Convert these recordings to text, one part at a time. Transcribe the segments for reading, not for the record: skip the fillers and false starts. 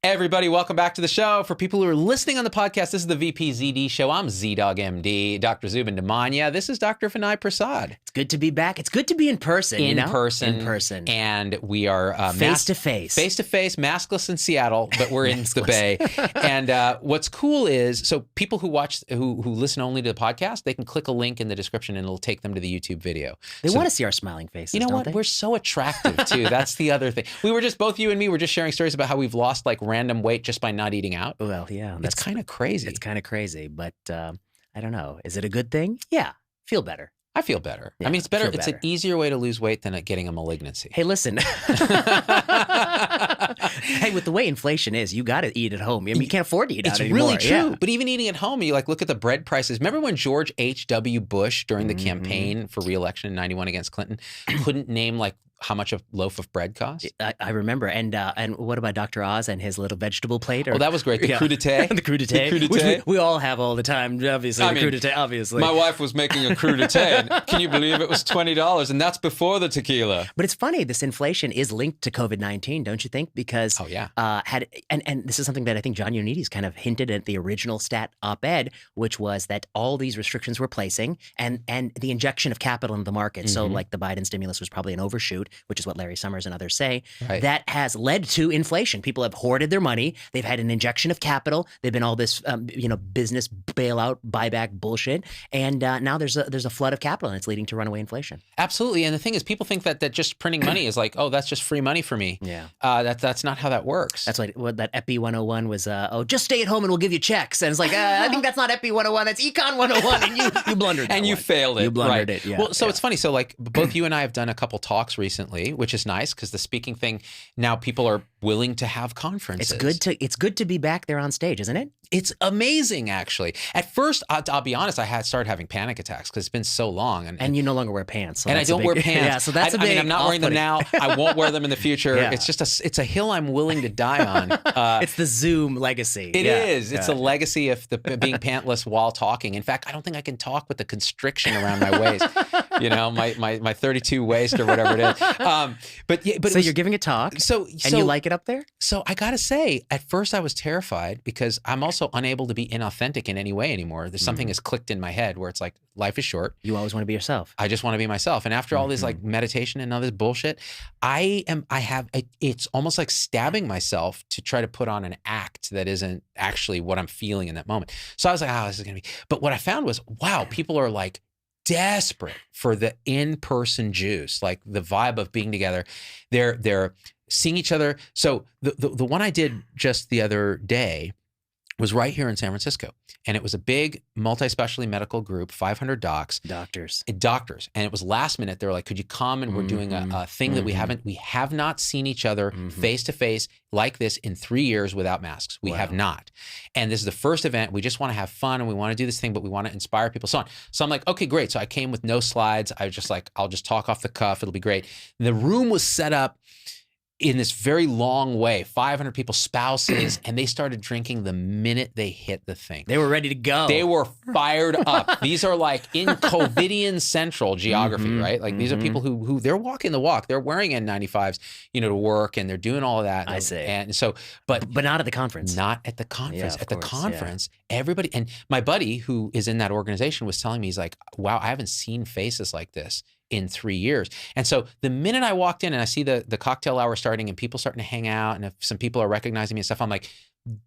Everybody, welcome back to the show. For people who are listening on the podcast, this is the VPZD show. I'm ZDoggMD, Dr. Zubin to Maia. This is Dr. Vinay Prasad. It's good to be back. It's good to be in person. In you know? person. In person. And we are face to face. Face to face, maskless in Seattle, but we're in the Bay. And what's cool is, so people who watch, who listen only to the podcast, they can click a link in the description and it'll take them to the YouTube video. They want to see our smiling faces. You know what? They? We're so attractive too. That's the other thing. We were just, both you and me were just sharing stories about how we've lost like random weight just by not eating out. Well, yeah. It's kind of crazy. It's kind of crazy, but I don't know. Is it a good thing? Yeah. Feel better. I feel better. Yeah, I mean, it's better. feel It's better. an easier way to lose weight than getting a malignancy. Hey, listen. Hey, with the way inflation is, you got to eat at home. I mean, you can't afford to eat out anymore. It's really true. Yeah. But even eating at home, you like look at the bread prices. Remember when George H.W. Bush, during the campaign for re-election in 91 against Clinton, couldn't name like how much a loaf of bread costs? I remember. And what about Dr. Oz and his little vegetable plate? Oh, that was great. The crudité. The crudité. The crudité. Which we all have all the time, obviously. The crudité, obviously. My wife was making a crudité, and can you believe it was $20? And that's before the tequila. But it's funny, this inflation is linked to COVID-19, don't you think? Because and this is something that I think John Ioannidis kind of hinted at the original stat op-ed, which was that all these restrictions we're placing and the injection of capital into the market. So like the Biden stimulus was probably an overshoot, which is what Larry Summers and others say, that has led to inflation. People have hoarded their money. They've had an injection of capital. They've been all this, business bailout, buyback bullshit. And now there's a flood of capital and it's leading to runaway inflation. Absolutely. And the thing is, people think that just printing money is like, oh, that's just free money for me. Yeah. That's not how that works. That's what that Epi 101 was, just stay at home and we'll give you checks. And it's like, I think that's not Epi 101, that's Econ 101. And you blundered that and you one. failed it. You blundered it, yeah. Well, so it's funny. So like both you and I have done a couple talks recently, which is nice because the speaking thing, now people are willing to have conferences. It's good to be back there on stage, isn't it? It's amazing, actually. At first, I'll be honest, I had started having panic attacks because it's been so long. And you no longer wear pants. So and I don't wear pants. Yeah, so that's I mean, I'm not wearing them now. I won't wear them in the future. Yeah. It's just it's a hill I'm willing to die on. It's the Zoom legacy. It is. It's a legacy of being pantless while talking. In fact, I don't think I can talk with the constriction around my waist. My 32 waist or whatever it is. But so you're giving a talk. So you like it up there? So I gotta say, at first I was terrified because I'm also unable to be inauthentic in any way anymore. There's something has clicked in my head where it's like, life is short. You always want to be yourself. I just want to be myself. And after all this like meditation and all this bullshit, it's almost like stabbing myself to try to put on an act that isn't actually what I'm feeling in that moment. So I was like, oh, this is gonna be. But what I found was, wow, people are like desperate for the in-person juice, like the vibe of being together. They're seeing each other. So the one I did just the other day was right here in San Francisco. And it was a big multi-specialty medical group, 500 doctors. And it was last minute. They were like, could you come? And we're doing a thing that we have not seen each other face to face like this in 3 years without masks. We have not. And this is the first event. We just want to have fun and we want to do this thing, but we want to inspire people, so on. So I'm like, okay, great. So I came with no slides. I was just like, I'll just talk off the cuff. It'll be great. And the room was set up in this very long way, 500 people, spouses, and they started drinking the minute they hit the thing. They were ready to go. They were fired up. These are like in COVIDian central geography, right? Like these are people who they're walking the walk. They're wearing N95s, to work, and they're doing all of that. I see. And so, but not at the conference. Not at the conference. Yeah, at the conference, everybody, and my buddy who is in that organization was telling me, he's like, wow, I haven't seen faces like this in 3 years. And so the minute I walked in and I see the cocktail hour starting and people starting to hang out and if some people are recognizing me and stuff, I'm like,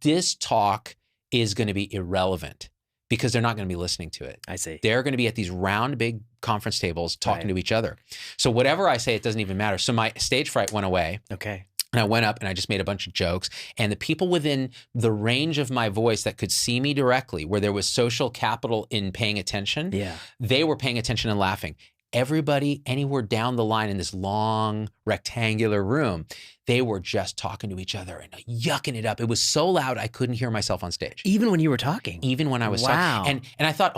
this talk is going to be irrelevant because they're not going to be listening to it. I see. They're going to be at these round, big conference tables talking to each other. So whatever I say, it doesn't even matter. So my stage fright went away. Okay. And I went up and I just made a bunch of jokes. And the people within the range of my voice that could see me directly, where there was social capital in paying attention, they were paying attention and laughing. Everybody anywhere down the line in this long rectangular room, they were just talking to each other and yucking it up. It was so loud I couldn't hear myself on stage. Even when you were talking? Even when I was talking. And I thought,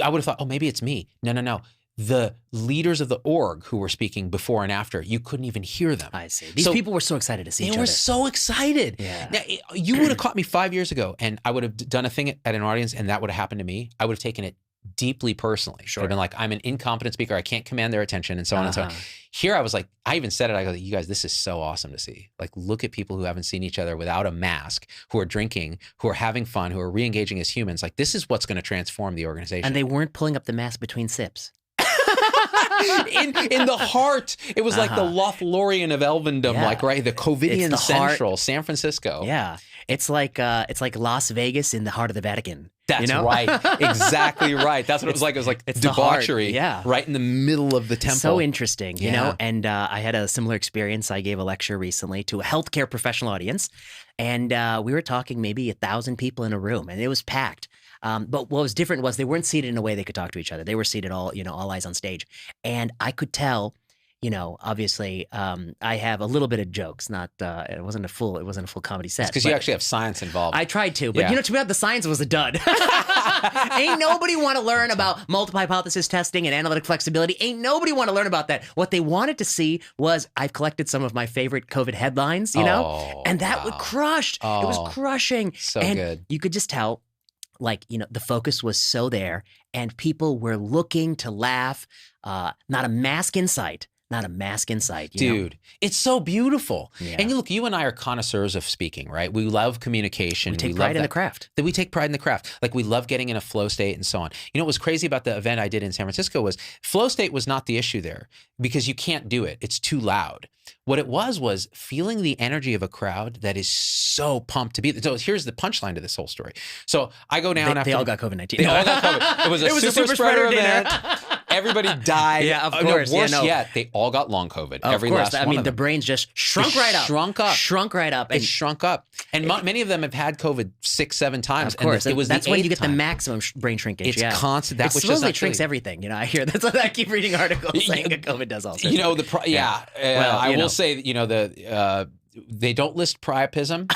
I would have thought, maybe it's me. No. The leaders of the org who were speaking before and after, you couldn't even hear them. I see. These people were so excited to see each other. They were so excited. Yeah. Now, you would have caught me 5 years ago and I would have done a thing at an audience and that would have happened to me. I would have taken it deeply personally. Sure. I've been like, I'm an incompetent speaker. I can't command their attention and so on and so on. Here I was like, I even said it. I go, you guys, this is so awesome to see. Like, look at people who haven't seen each other without a mask, who are drinking, who are having fun, who are re-engaging as humans. Like, this is what's going to transform the organization. And they weren't pulling up the mask between sips. in the heart. It was like the Lothlorien of Elvendom, like, right? The Covidian Central, San Francisco. Yeah. It's like Las Vegas in the heart of the Vatican. That's right. Exactly right. That's what it was like. It was like debauchery, right in the middle of the temple. So interesting, you know? And I had a similar experience. I gave a lecture recently to a healthcare professional audience, and we were talking maybe 1,000 people in a room, and it was packed. But what was different was they weren't seated in a way they could talk to each other. They were seated all eyes on stage. And I could tell, obviously, I have a little bit of jokes, not, it wasn't a full comedy set. Because you actually have science involved. I tried to, but to me, the science was a dud. Ain't nobody want to learn about multiple hypothesis testing and analytic flexibility. Ain't nobody want to learn about that. What they wanted to see was I've collected some of my favorite COVID headlines, and that would crushed. It was crushing. So and good. You could just tell. Like, the focus was so there and people were looking to laugh. Not a mask in sight. Not a mask in sight. Dude, it's so beautiful. Yeah. And look, you and I are connoisseurs of speaking, right? We love communication. We take pride in the craft. We take pride in the craft. Like, we love getting in a flow state and so on. What was crazy about the event I did in San Francisco was flow state was not the issue there because you can't do it. It's too loud. What it was feeling the energy of a crowd that is so pumped to be there. So here's the punchline to this whole story. So I go down after. They all got COVID-19. They all got COVID. It was a super spreader event. Everybody died. Yeah, of course. Worse yet, they all got long COVID. Every last one of them. The brains just shrunk right up. Shrunk right up. It shrunk up. And many of them have had COVID 6-7 times. Of course. And that's when you get the maximum brain shrinkage. It's constant. It slowly shrinks everything. I hear that's what I keep reading articles saying that COVID does also. I will say, they don't list priapism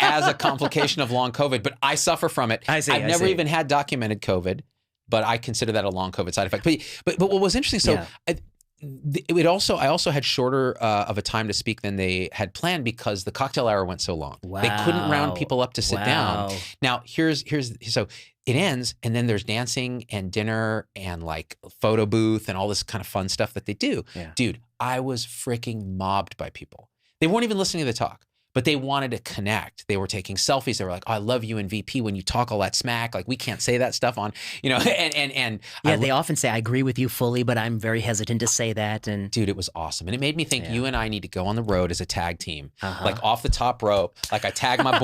as a complication of long COVID, but I suffer from it. I've never even had documented COVID, but I consider that a long COVID side effect. But what was interesting, I also had shorter of a time to speak than they had planned because the cocktail hour went so long. Wow. They couldn't round people up to sit down. Now so it ends and then there's dancing and dinner and like photo booth and all this kind of fun stuff that they do. Yeah. Dude, I was freaking mobbed by people. They weren't even listening to the talk, but they wanted to connect. They were taking selfies. They were like, oh, I love you in VP when you talk all that smack. Like, we can't say that stuff on, and they often say, I agree with you fully, but I'm very hesitant to say that. And dude, it was awesome. And it made me think you and I need to go on the road as a tag team, like off the top rope. Like I tag my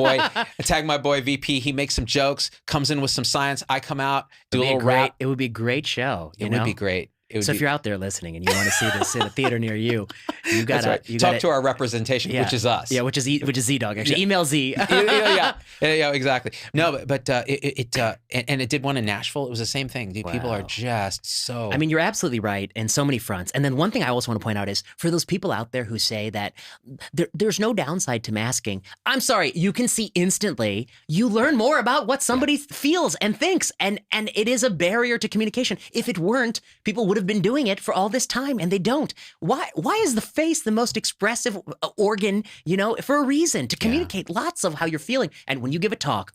boy VP. He makes some jokes, comes in with some science. I come out, do a little rap. It would be a great show. It would be great. If you're out there listening and you want to see this in a theater near you, you got to talk to our representation, which is us. Yeah, which is Z-Dog. Actually, email Z. yeah, exactly. No, but it did one in Nashville. It was the same thing. Dude, people are just so. I mean, you're absolutely right in so many fronts. And then one thing I also want to point out is for those people out there who say that there's no downside to masking. I'm sorry, you can see instantly. You learn more about what somebody feels and thinks, and it is a barrier to communication. If it weren't, people would have been doing it for all this time and they don't. Why is the face the most expressive organ, for a reason, to communicate lots of how you're feeling. And when you give a talk,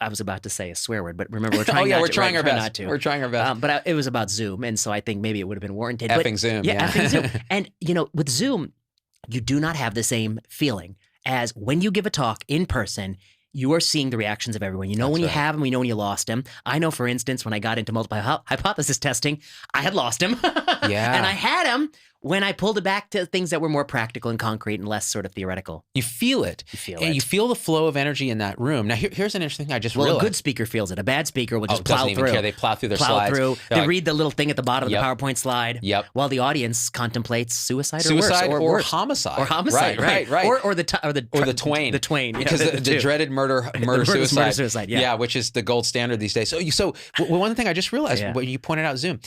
I was about to say a swear word, but remember, we're trying we're trying our best. We're trying our best. But it was about Zoom, and so I think maybe it would have been warranted. Effing Zoom. Effing Zoom. And, with Zoom, you do not have the same feeling as when you give a talk in person. You are seeing the reactions of everyone. You know when you have them, you know when you lost them. I know, for instance, when I got into multiple hypothesis testing, I had lost him. Yeah. And I had him when I pulled it back to things that were more practical and concrete and less sort of theoretical. You feel it. You feel the flow of energy in that room. Now, here's an interesting thing I just realized. A good speaker feels it. A bad speaker will just plow doesn't even through. Care. They plow through their slides. They read the little thing at the bottom of the PowerPoint slide. Yep. While the audience contemplates suicide or worse. Or homicide. Or homicide, right. Or the twain. The twain. Because the dreaded murder-suicide. Murder-suicide, yeah. Which is the gold standard these days. So one thing I just realized, when you pointed out Zoom,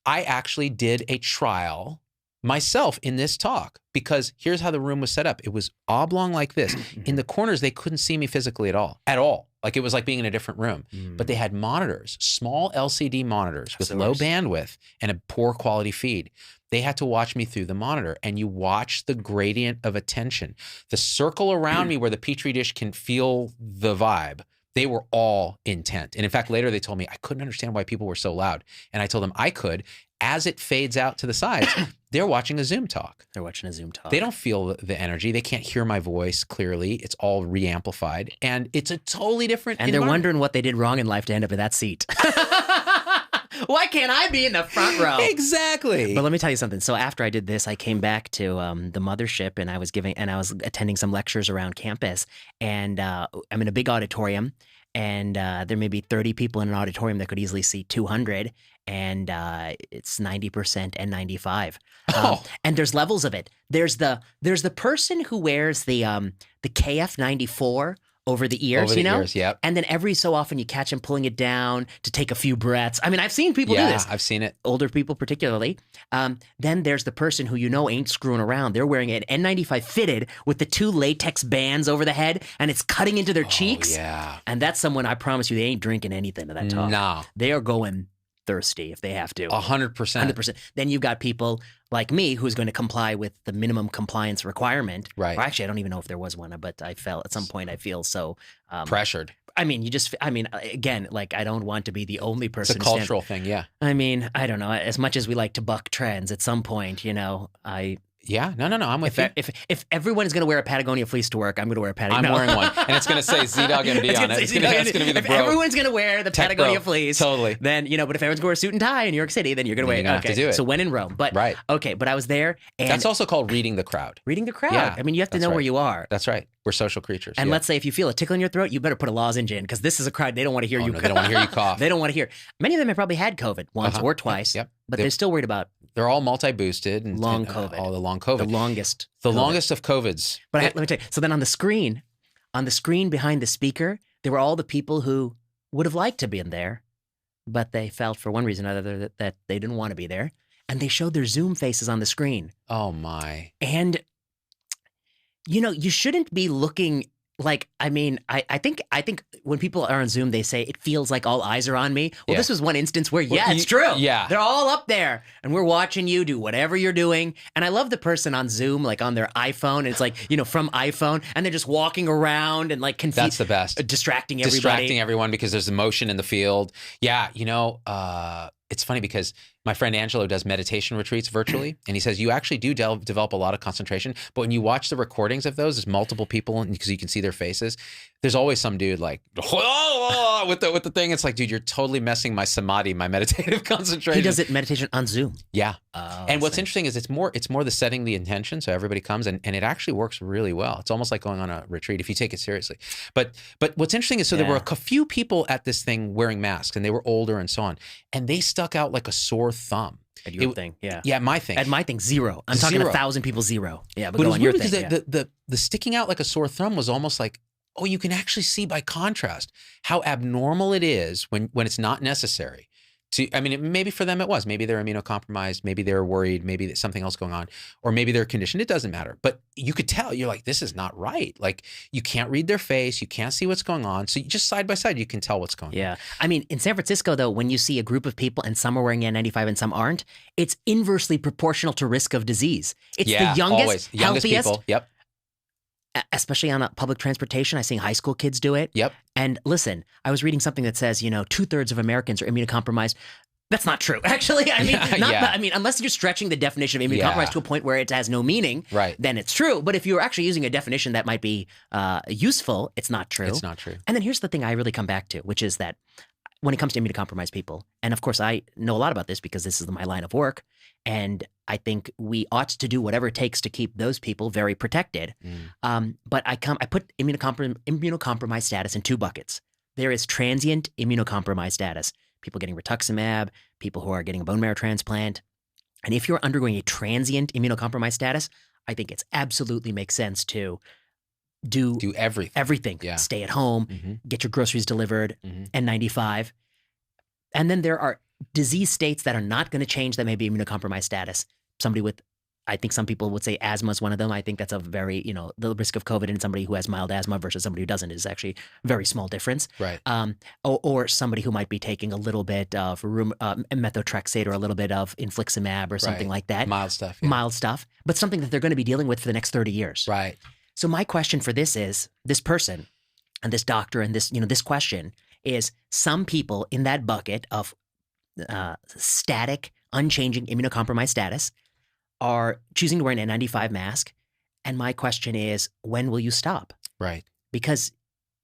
I actually did a trial myself in this talk because here's how the room was set up. It was oblong like this. In the corners, they couldn't see me physically at all. Like it was like being in a different room. But they had monitors, small LCD monitors with low bandwidth and a poor quality feed. They had to watch me through the monitor, and you watch the gradient of attention. The circle around me where the Petri dish can feel the vibe They were all intent. And in fact, later they told me I couldn't understand why people were so loud. And I told them I could. As it fades out to the sides, they're watching a Zoom talk. They're watching a Zoom talk. They don't feel the energy. They can't hear my voice clearly. It's all re-amplified. And it's a totally different And they're wondering what they did wrong in life to end up in that seat. Why can't I be in the front row? Exactly. But let me tell you something. So after I did this, I came back to the mothership, and I was attending some lectures around campus. And I'm in a big auditorium, and there may be 30 people in an auditorium that could easily seat 200, and it's 90% and 95. And there's levels of it. There's the person who wears the KF94 over the ears, ears, yep. And then every so often you catch him pulling it down to take a few breaths. I mean, I've seen people do this. Yeah, I've seen it. Older people particularly. Then there's the person who ain't screwing around. They're wearing an N95 fitted with the 2 latex bands over the head, and it's cutting into their cheeks. Yeah. And that's someone, I promise you, they ain't drinking anything to that talk. No. They are going thirsty if they have to. 100%. 100%. Then you've got people like me who's going to comply with the minimum compliance requirement. Right. Or actually, I don't even know if there was one, but I felt at some point I feel so pressured. I mean, again, like I don't want to be the only person. It's a cultural thing, yeah. I mean, I don't know. As much as we like to buck trends, at some point, Yeah, no, I'm with you. If everyone is going to wear a Patagonia fleece to work, I'm going to wear a Patagonia. I'm wearing one, and it's going to say Z-Dog MD on it. It's going to be the If bro. everyone's going to wear the Patagonia fleece, totally. Then but if everyone's going to wear a suit and tie in New York City, then you're going to wear. You're going to have to do it. So when in Rome, but right. Okay, but I was there, and that's also called reading the crowd. Reading the crowd. Yeah, I mean, you have to know where you are. That's right. We're social creatures. And let's say if you feel a tickle in your throat, you better put a lozenge in, because this is a crowd. They don't want to hear you. No, they don't want to hear you cough. They don't want to hear. Many of them have probably had COVID once or twice. Yep. But they're still worried about. They're all multi-boosted and long COVID. All the long COVID. The longest. The longest of COVIDs. But let me tell you. So then on the screen behind the speaker, there were all the people who would have liked to be in there, but they felt for one reason or another that they didn't want to be there, and they showed their Zoom faces on the screen. Oh my! And you shouldn't be looking. Like, I mean, I think when people are on Zoom, they say it feels like all eyes are on me. Well, this was one instance where, it's true. Yeah. They're all up there and we're watching you do whatever you're doing. And I love the person on Zoom, like on their iPhone. And it's like, from iPhone, and they're just walking around and like confused. That's the best. Distracting everybody. Distracting everyone because there's emotion in the field. Yeah. It's funny because my friend Angelo does meditation retreats virtually, and he says you actually do develop a lot of concentration. But when you watch the recordings of those, there's multiple people, and because you can see their faces, there's always some dude like with the thing. It's like, dude, you're totally messing my samadhi, my meditative concentration. He does it meditation on Zoom. Yeah. And what's interesting is it's more the setting the intention, so everybody comes, and it actually works really well. It's almost like going on a retreat if you take it seriously. But what's interesting is there were a few people at this thing wearing masks, and they were older and so on, and they stuck out like a sore thumb. At your thing, yeah. Yeah, my thing. At my thing, 0. I'm talking 1,000 people, 0. Yeah, but it go was on your weird thing. Because the sticking out like a sore thumb was almost like, oh, you can actually see by contrast how abnormal it is when it's not necessary. Maybe for them it was. Maybe they're immunocompromised. Maybe they're worried. Maybe there's something else going on. Or maybe they're conditioned. It doesn't matter. But you could tell. You're like, this is not right. Like, you can't read their face. You can't see what's going on. So just side by side, you can tell what's going on. Yeah. I mean, in San Francisco, though, when you see a group of people and some are wearing N95 and some aren't, it's inversely proportional to risk of disease. It's the youngest, healthiest people. Yep. Especially on public transportation. I see high school kids do it. Yep. And listen, I was reading something that says, 2/3 of Americans are immunocompromised. That's not true, actually. I mean, unless you're stretching the definition of immunocompromised to a point where it has no meaning, right, then it's true. But if you're actually using a definition that might be useful, it's not true. It's not true. And then here's the thing I really come back to, which is that when it comes to immunocompromised people, and of course I know a lot about this because this is my line of work, and I think we ought to do whatever it takes to keep those people very protected. But I put immunocompromised status in 2 buckets. There is transient immunocompromised status, people getting rituximab, people who are getting a bone marrow transplant. And if you're undergoing a transient immunocompromised status, I think it's absolutely makes sense to do everything. Yeah. Stay at home, get your groceries delivered, N95. And then there are disease states that are not going to change that may be immunocompromised status. Somebody with, I think some people would say asthma is one of them. I think that's a very, the risk of COVID in somebody who has mild asthma versus somebody who doesn't is actually a very small difference. Right. Or somebody who might be taking a little bit of methotrexate or a little bit of infliximab or something like that. Mild stuff. Yeah. Mild stuff, but something that they're going to be dealing with for the next 30 years. Right. So my question for this is, this person, and this doctor and this, this question is some people in that bucket of static, unchanging immunocompromised status are choosing to wear an N95 mask. And my question is, when will you stop? Right. Because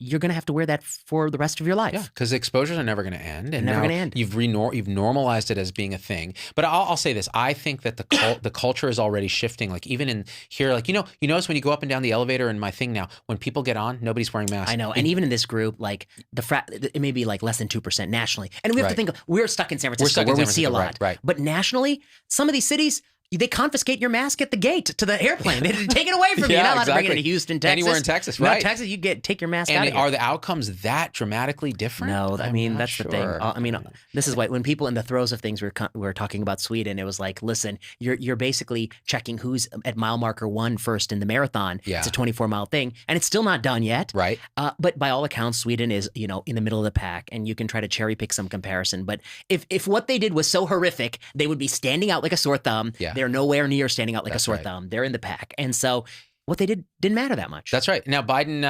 you're going to have to wear that for the rest of your life. Yeah, because the exposures are never going to end. And never going to end. You've normalized it as being a thing. But I'll say this. I think that the culture is already shifting. Like even in here, like, you notice when you go up and down the elevator in my thing now, when people get on, nobody's wearing masks. I know. And even in this group, like it may be like less than 2% nationally. And we have to think, we're stuck in San Francisco where we see a lot. Right. But nationally, some of these cities, they confiscate your mask at the gate to the airplane. They take it away from you. You're not allowed to bring it to Houston, Texas. Anywhere in Texas, right? No, Texas, you take your mask out of here. And are the outcomes that dramatically different? No, I mean, that's the thing. I mean, this is why when people in the throes of things were talking about Sweden, it was like, listen, you're basically checking who's at mile marker 1 first in the marathon. Yeah. It's a 24-mile thing, and it's still not done yet. Right. But by all accounts, Sweden is, in the middle of the pack, and you can try to cherry pick some comparison. But if what they did was so horrific, they would be standing out like a sore thumb. Yeah. They're nowhere near standing out like a sore thumb. They're in the pack. And so what they did didn't matter that much. That's right. Now, Biden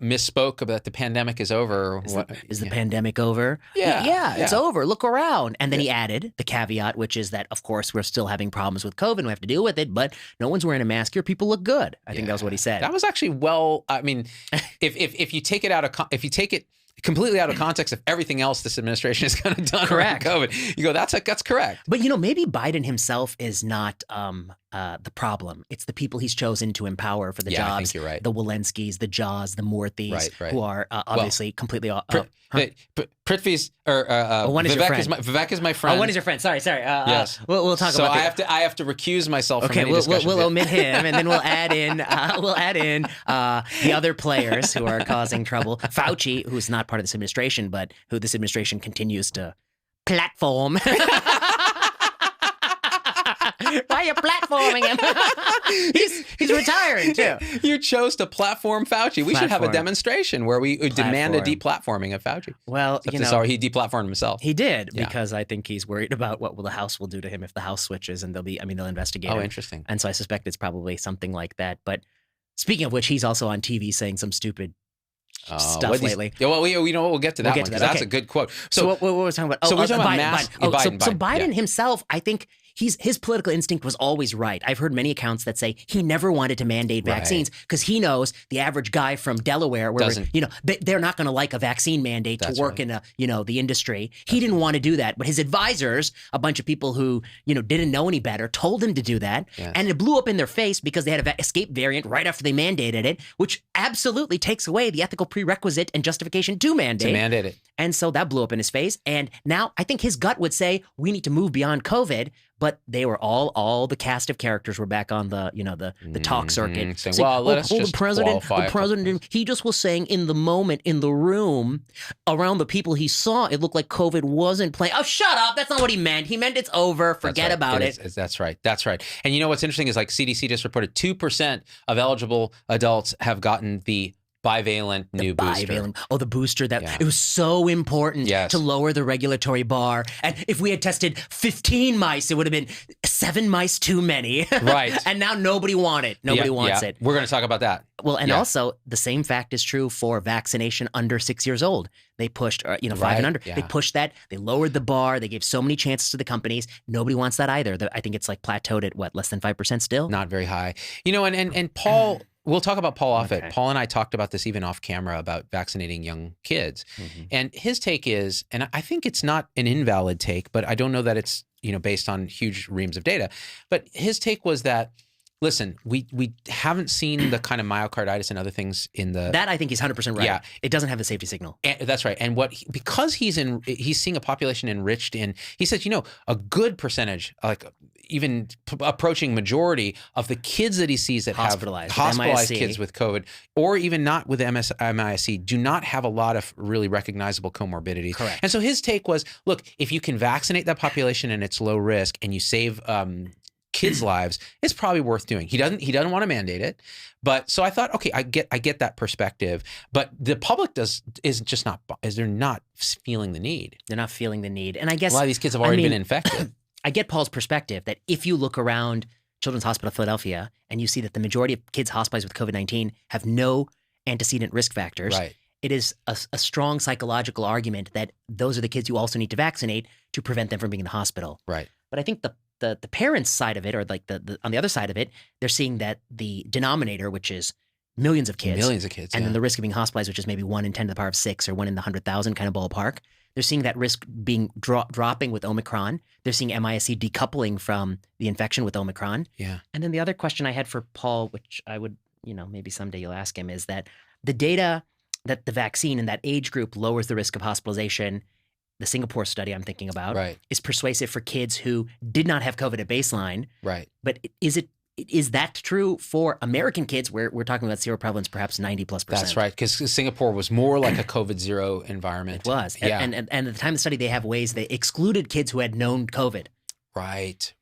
misspoke about the pandemic is over. Is the pandemic over? Yeah. It's over. Look around. And then he added the caveat, which is that, of course, we're still having problems with COVID and we have to deal with it, but no one's wearing a mask. Your people look good. I think that was what he said. That was actually I mean, if you take it completely out of context of everything else this administration has kind of done around COVID, you go, that's correct. But maybe Biden himself is not the problem. It's the people he's chosen to empower for the jobs. I think you're right. The Walenskys, the Jaws, the Murthys, who are obviously completely. Prithvi's Vivek is my friend. Oh, one is your friend. Sorry. Yes. We'll talk about that. So I have to recuse myself from any discussion. discussions. We'll omit him, and then we'll add in the other players who are causing trouble. Fauci, who's not part of this administration, but who this administration continues to platform. Why are you platforming him? he's retiring too. You chose to platform Fauci. We should have a demonstration where we demand a deplatforming of Fauci. Well, sorry, he deplatformed himself. He did because I think he's worried about what the House will do to him if the House switches, and they'll investigate him. Oh, interesting. And so I suspect it's probably something like that. But speaking of which, he's also on TV saying some stupid stuff lately. We'll get to that one because that's a good quote. So what were we talking about? So we're talking about Biden. So Biden himself, I think his political instinct was always right. I've heard many accounts that say he never wanted to mandate vaccines because he knows the average guy from Delaware, where they're not going to like a vaccine mandate to work in the industry. He didn't want to do that, but his advisors, a bunch of people who didn't know any better, told him to do that, and it blew up in their face because they had an escape variant right after they mandated it, which absolutely takes away the ethical prerequisite and justification to mandate it. And so that blew up in his face. And now I think his gut would say we need to move beyond COVID. But they were all the cast of characters were back on the talk circuit. Saying, let us just the president, he just was saying in the moment, in the room, around the people he saw, it looked like COVID wasn't playing. Oh, shut up. That's not what he meant. He meant it's over. Forget about it. That's right. That's right. And what's interesting is like CDC just reported 2% of eligible adults have gotten the bivalent new booster. Oh, the booster it was so important to lower the regulatory bar. And if we had tested 15 mice, it would have been 7 mice too many. Right. And now nobody wants it. Nobody wants it. We're going to talk about that. Well, and also the same fact is true for vaccination under 6 years old. They pushed, 5 and under. Yeah. They pushed that. They lowered the bar. They gave so many chances to the companies. Nobody wants that either. I think it's like plateaued at less than 5% still. Not very high. And Paul. We'll talk about Paul Offit. Okay. Paul and I talked about this even off camera about vaccinating young kids. Mm-hmm. And his take is, and I think it's not an invalid take, but I don't know that it's, based on huge reams of data. But his take was that, listen, we haven't seen the kind of myocarditis and other things in the... That I think he's 100% right. Yeah. It doesn't have the safety signal. And that's right. And because he's seeing a population enriched in, he says, a good percentage, like even approaching majority of the kids that he sees that have hospitalized kids with COVID, or even not with MISC, do not have a lot of really recognizable comorbidities. Correct. And so his take was, look, if you can vaccinate that population and it's low risk and you save kids' lives, it's probably worth doing. He doesn't want to mandate it, but so I thought, okay, I get that perspective, but the public they're not feeling the need. They're not feeling the need, and I guess a lot of these kids have already been infected. I get Paul's perspective that if you look around Children's Hospital of Philadelphia and you see that the majority of kids hospitalized with COVID-19 have no antecedent risk factors. Right. it is a strong psychological argument that those are the kids you also need to vaccinate to prevent them from being in the hospital. Right. But I think the parents' side of it, or like the on the other side of it, they're seeing that the denominator, which is millions of kids, and then the risk of being hospitalized, which is maybe 1 in 10 to the power of 6 or 1 in the 100,000 kind of ballpark. They're seeing that risk being dropping with Omicron. They're seeing MISC decoupling from the infection with Omicron. Yeah. And then the other question I had for Paul, which I would, maybe someday you'll ask him, is that the data that the vaccine in that age group lowers the risk of hospitalization, the Singapore study I'm thinking about, is persuasive for kids who did not have COVID at baseline. Right. But is that true for American kids where we're talking about zero prevalence, perhaps 90+%? That's right, because Singapore was more like a COVID zero environment. It was. Yeah. And at the time of the study, they have ways they excluded kids who had known COVID. Right.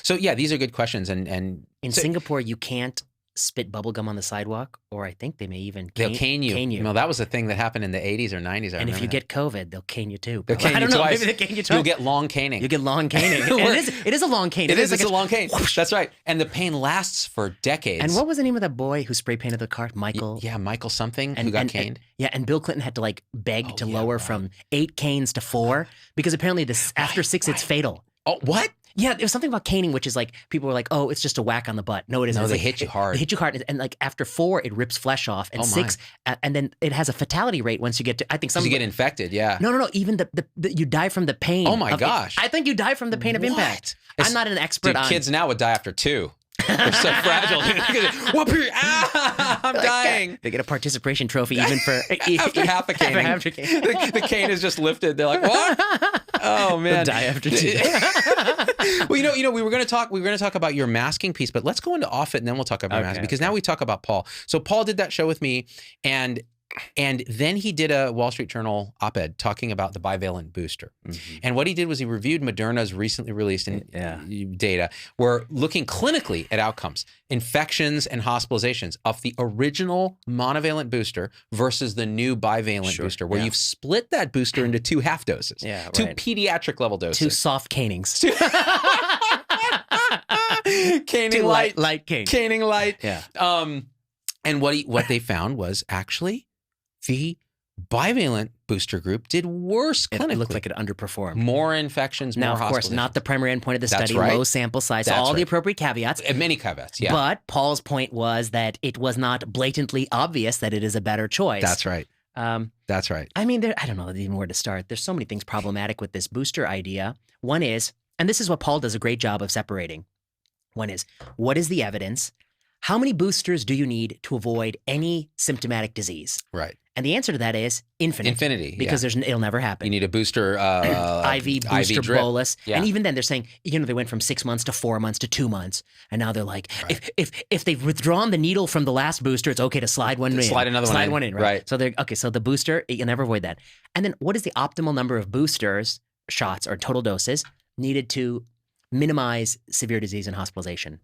So yeah, these are good questions. And in Singapore, you can't spit bubblegum on the sidewalk, or I think they may even they'll cane you. No, that was a thing that happened in the 80s or 90s. And if you get COVID, they'll cane you too. I don't know. Maybe they'll cane you twice. You'll get long caning. It is a long cane. It is a long cane. Whoosh. That's right. And the pain lasts for decades. And what was the name of that boy who spray painted the car? Michael? Yeah, Michael something, who got caned. And Bill Clinton had to beg to lower from 8 canes to 4 because apparently after 6 it's fatal. Oh, what? Yeah, there was something about caning, which is people were like, oh, it's just a whack on the butt. No, it isn't. No, they hit you hard. They hit you hard. And after 4, it rips flesh off. And 6, and then it has a fatality rate once you get to, I think you get infected, yeah. No. Even you die from the pain. Oh my gosh. I think you die from the pain of impact. I'm not an expert on. Kids now would die after 2. They're so fragile. I'm dying. They get a participation trophy even for after half a caning. The cane is just lifted. They're like, what? Oh man, die after 2. Well, we were going to talk about your masking piece, but let's go into Offit and then we'll talk about masking because now we talk about Paul. So Paul did that show with me, and then he did a Wall Street Journal op-ed talking about the bivalent booster. Mm-hmm. And what he did was he reviewed Moderna's recently released data. We're looking clinically at outcomes, infections and hospitalizations of the original monovalent booster versus the new bivalent booster, where you've split that booster into 2 half doses, 2 pediatric level doses. 2 soft canings. Caning light. Light cane. Caning light. Yeah. And what they found was actually the bivalent booster group did worse clinically. It looked like it underperformed. More infections, more hospitalizations. Now, of course, not the primary endpoint of the study, low sample size, the appropriate caveats. Many caveats, yeah. But Paul's point was that it was not blatantly obvious that it is a better choice. That's right. That's right. I mean, I don't know even where to start. There's so many things problematic with this booster idea. One is, and this is what Paul does a great job of separating. One is, what is the evidence? How many boosters do you need to avoid any symptomatic disease? Right. And the answer to that is infinite. Infinity, because it'll never happen. You need a booster IV booster drip. bolus. Yeah. And even then they're saying, they went from 6 months to 4 months to 2 months. And now they're like, if they've withdrawn the needle from the last booster, it's okay to slide one in. Slide another one in. Right. So so the booster, you'll never avoid that. And then what is the optimal number of boosters, shots, or total doses needed to minimize severe disease and hospitalization?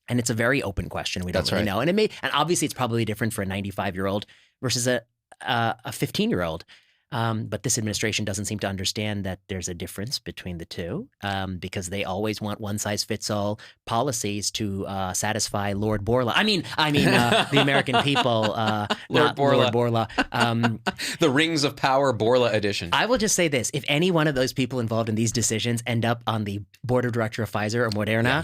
And it's a very open question. We don't really know. And obviously it's probably different for a 95-year-old versus a 15-year-old. But this administration doesn't seem to understand that there's a difference between the two because they always want one-size-fits-all policies to satisfy Lord Borla. I mean, the American people, Lord Borla. The Rings of Power Borla edition. I will just say this. If any one of those people involved in these decisions end up on the board of director of Pfizer or Moderna,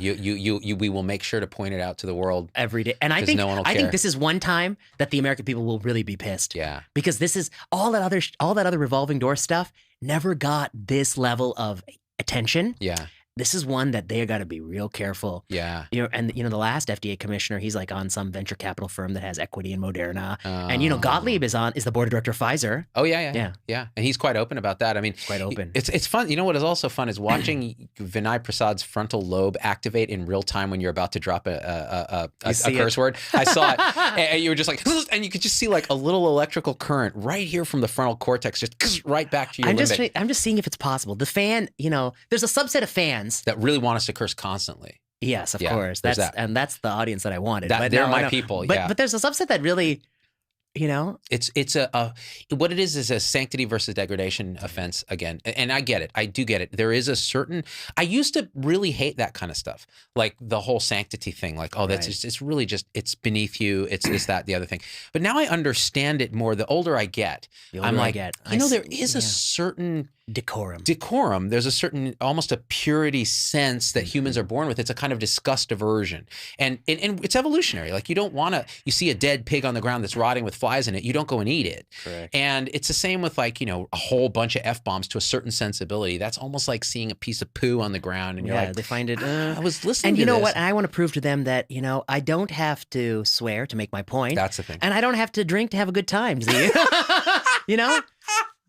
we will make sure to point it out to the world every day. And I think this is one time that the American people will really be pissed. Yeah. Because this is all that other revolving door stuff never got this level of attention. Yeah. This is one that they got to be real careful. Yeah. And the last FDA commissioner, he's on some venture capital firm that has equity in Moderna. And Gottlieb is the board of director of Pfizer. Oh yeah. And he's quite open about that. I mean, quite open. It's fun. You know what is also fun is watching Vinay Prasad's frontal lobe activate in real time when you're about to drop a curse word. I saw it, and you were just like, and you could just see a little electrical current right here from the frontal cortex, just right back to your limbic. I'm just seeing if it's possible. The fan, there's a subset of fans that really want us to curse constantly. Yes, of course. That's the audience that I wanted. They're my people. But there's a subset that really, You know, it's what it is a sanctity versus degradation offense again. And I get it. I do get it. There is a certain, I used to really hate that kind of stuff. Like the whole sanctity thing, like, oh, that's just, it's really just, it's beneath you. It's this, that, the other thing. But now I understand it more. The older I get, I'm like, there is a certain decorum. There's a certain, almost a purity sense that humans are born with. It's a kind of disgust aversion. And it's evolutionary. Like you don't want to, you see a dead pig on the ground that's rotting with flies in it, you don't go and eat it. Correct. And it's the same with like, a whole bunch of F-bombs to a certain sensibility. That's almost like seeing a piece of poo on the ground and you're like, they find it. I was listening and to you know this. what? I want to prove to them that, I don't have to swear to make my point. That's the thing. And I don't have to drink to have a good time.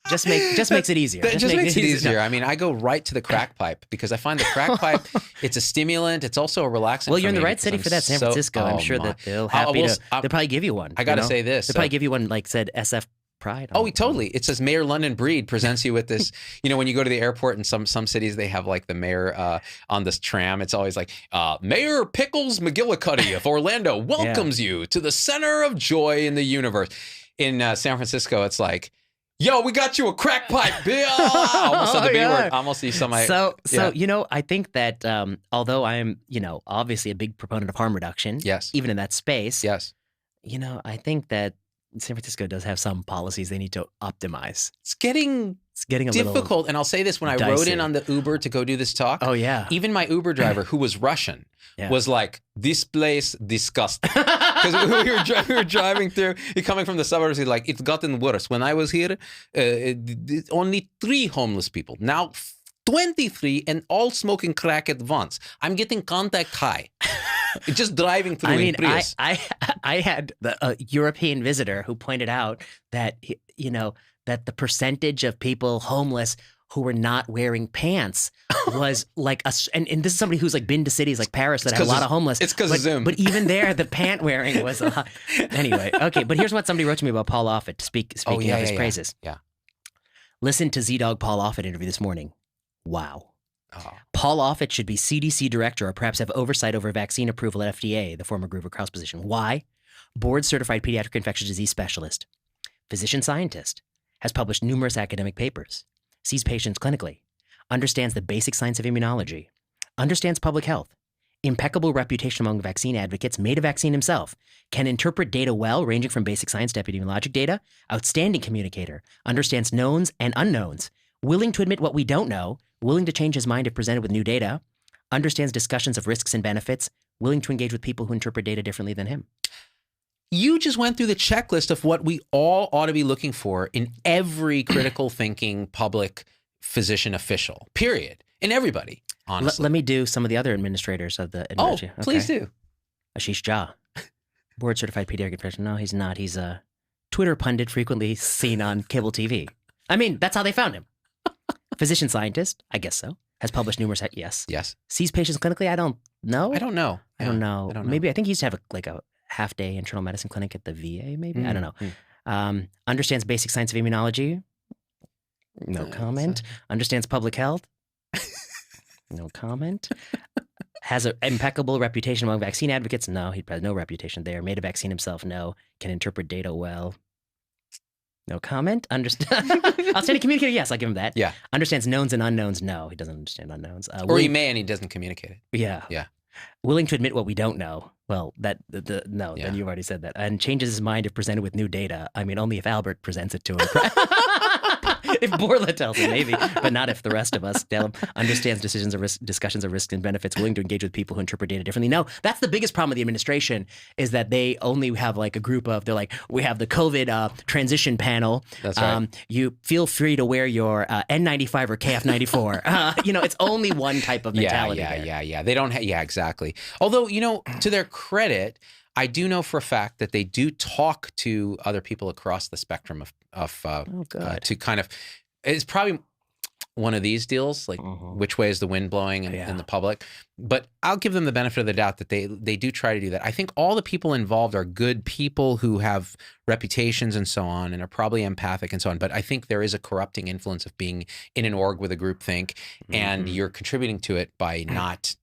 Just makes it easier. It just makes it easier. I mean, I go right to the crack pipe because I find the crack pipe, it's a stimulant. It's also a relaxant. Well, you're in the right city for that, San Francisco. I'm sure that they'll probably give you one. I got to say this. They'll probably give you one like said SF Pride. Totally. It says Mayor London Breed presents you with this. When you go to the airport in some cities, they have like the mayor on this tram. It's always like, Mayor Pickles McGillicuddy of Orlando welcomes you to the center of joy in the universe. In San Francisco, it's like, yo, we got you a crack pipe, Bill. Almost said the B word. Almost see somebody. So I think that although I am, obviously a big proponent of harm reduction, yes, even in that space, yes, I think that San Francisco does have some policies they need to optimize. It's getting difficult. And I'll say this, when I rode in on the Uber to go do this talk, even my Uber driver, who was Russian, was like, this place disgusting. Because we were driving through, coming from the suburbs, he's like, it's gotten worse. When I was here, only 3 homeless people. Now 23 and all smoking crack at once. I'm getting contact high. Just driving through in Prius. I had a European visitor who pointed out that, that the percentage of people homeless who were not wearing pants was like and this is somebody who's like been to cities like Paris that have a lot of homeless. It's because of Zoom. But even there, the pant wearing was a lot. Anyway, okay. But here's what somebody wrote to me about Paul Offit, speaking of his praises. Yeah. Listen to Z-Dog Paul Offit interview this morning. Wow. Oh. Paul Offit should be CDC director or perhaps have oversight over vaccine approval at FDA, the former Grover Krause position. Why? Board-certified pediatric infectious disease specialist, physician scientist, has published numerous academic papers, sees patients clinically, understands the basic science of immunology, understands public health, impeccable reputation among vaccine advocates, made a vaccine himself, can interpret data well, ranging from basic science to epidemiologic data, outstanding communicator, understands knowns and unknowns, willing to admit what we don't know, willing to change his mind if presented with new data, understands discussions of risks and benefits, willing to engage with people who interpret data differently than him. You just went through the checklist of what we all ought to be looking for in every critical thinking public physician official, period. In everybody, honestly. Let me do some of the other administrators of the administration. Oh, please do. Ashish Jha, board certified pediatric infection. No, he's not. He's a Twitter pundit frequently seen on cable TV. I mean, that's how they found him. Physician scientist, I guess so. Has published numerous. Yes. Sees patients clinically. I don't know. I don't know. Maybe I think he used to have a half-day internal medicine clinic at the VA. Maybe I don't know. Understands basic science of immunology. No comment. Understands public health. No comment. Has an impeccable reputation among vaccine advocates. No, he has no reputation there. Made a vaccine himself. No. Can interpret data well. No comment. Outstanding communicator. Yes, I'll give him that. Yeah. Understands knowns and unknowns. No, he doesn't understand unknowns. Or he may and he doesn't communicate it. Yeah. Willing to admit what we don't know. Well, then you've already said that. And changes his mind if presented with new data. I mean, only if Albert presents it to him. If Borla tells him, maybe, but not if the rest of us tell him. Understands discussions of risks and benefits, willing to engage with people who interpret data differently. No, that's the biggest problem with the administration is that they only have like a group of, we have the COVID transition panel. That's right. You feel free to wear your N95 or KF94. It's only one type of mentality. Yeah. They don't exactly. Although, to their credit, I do know for a fact that they do talk to other people across the spectrum to kind of, it's probably one of these deals, like which way is the wind blowing in the public. But I'll give them the benefit of the doubt that they do try to do that. I think all the people involved are good people who have reputations and so on and are probably empathic and so on. But I think there is a corrupting influence of being in an org with a groupthink and you're contributing to it by not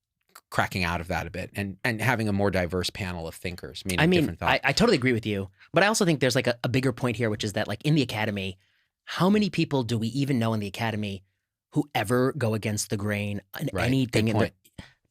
cracking out of that a bit and having a more diverse panel of thinkers. Different thoughts. I totally agree with you, but I also think there's like a bigger point here, which is that like in the academy, how many people do we even know in the academy who ever go against the grain in anything?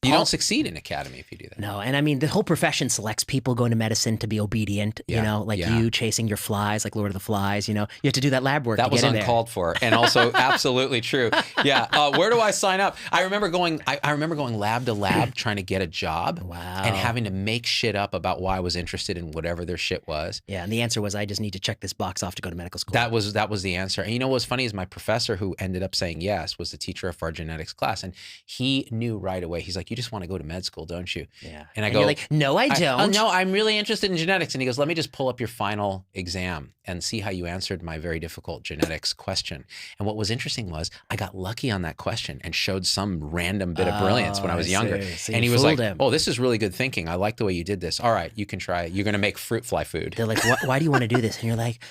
You don't succeed in academy if you do that. No, and I mean, the whole profession selects people going to medicine to be obedient, you chasing your flies, like Lord of the Flies, you have to do that lab work. That was uncalled for and also absolutely true. Yeah. Where do I sign up? I remember going lab to lab trying to get a job. Wow. And having to make shit up about why I was interested in whatever their shit was. Yeah. And the answer was, I just need to check this box off to go to medical school. That was the answer. And you know what's funny is my professor who ended up saying yes was the teacher of our genetics class. And he knew right away. He's like, you just want to go to med school, don't you? Yeah. And I go, you're like, no, I don't. No, I'm really interested in genetics. And he goes, let me just pull up your final exam and see how you answered my very difficult genetics question. And what was interesting was I got lucky on that question and showed some random bit of brilliance when I was younger. So and he was like, oh, this is really good thinking. I like the way you did this. All right, you can try it. You're going to make fruit fly food. They're like, why do you want to do this? And you're like,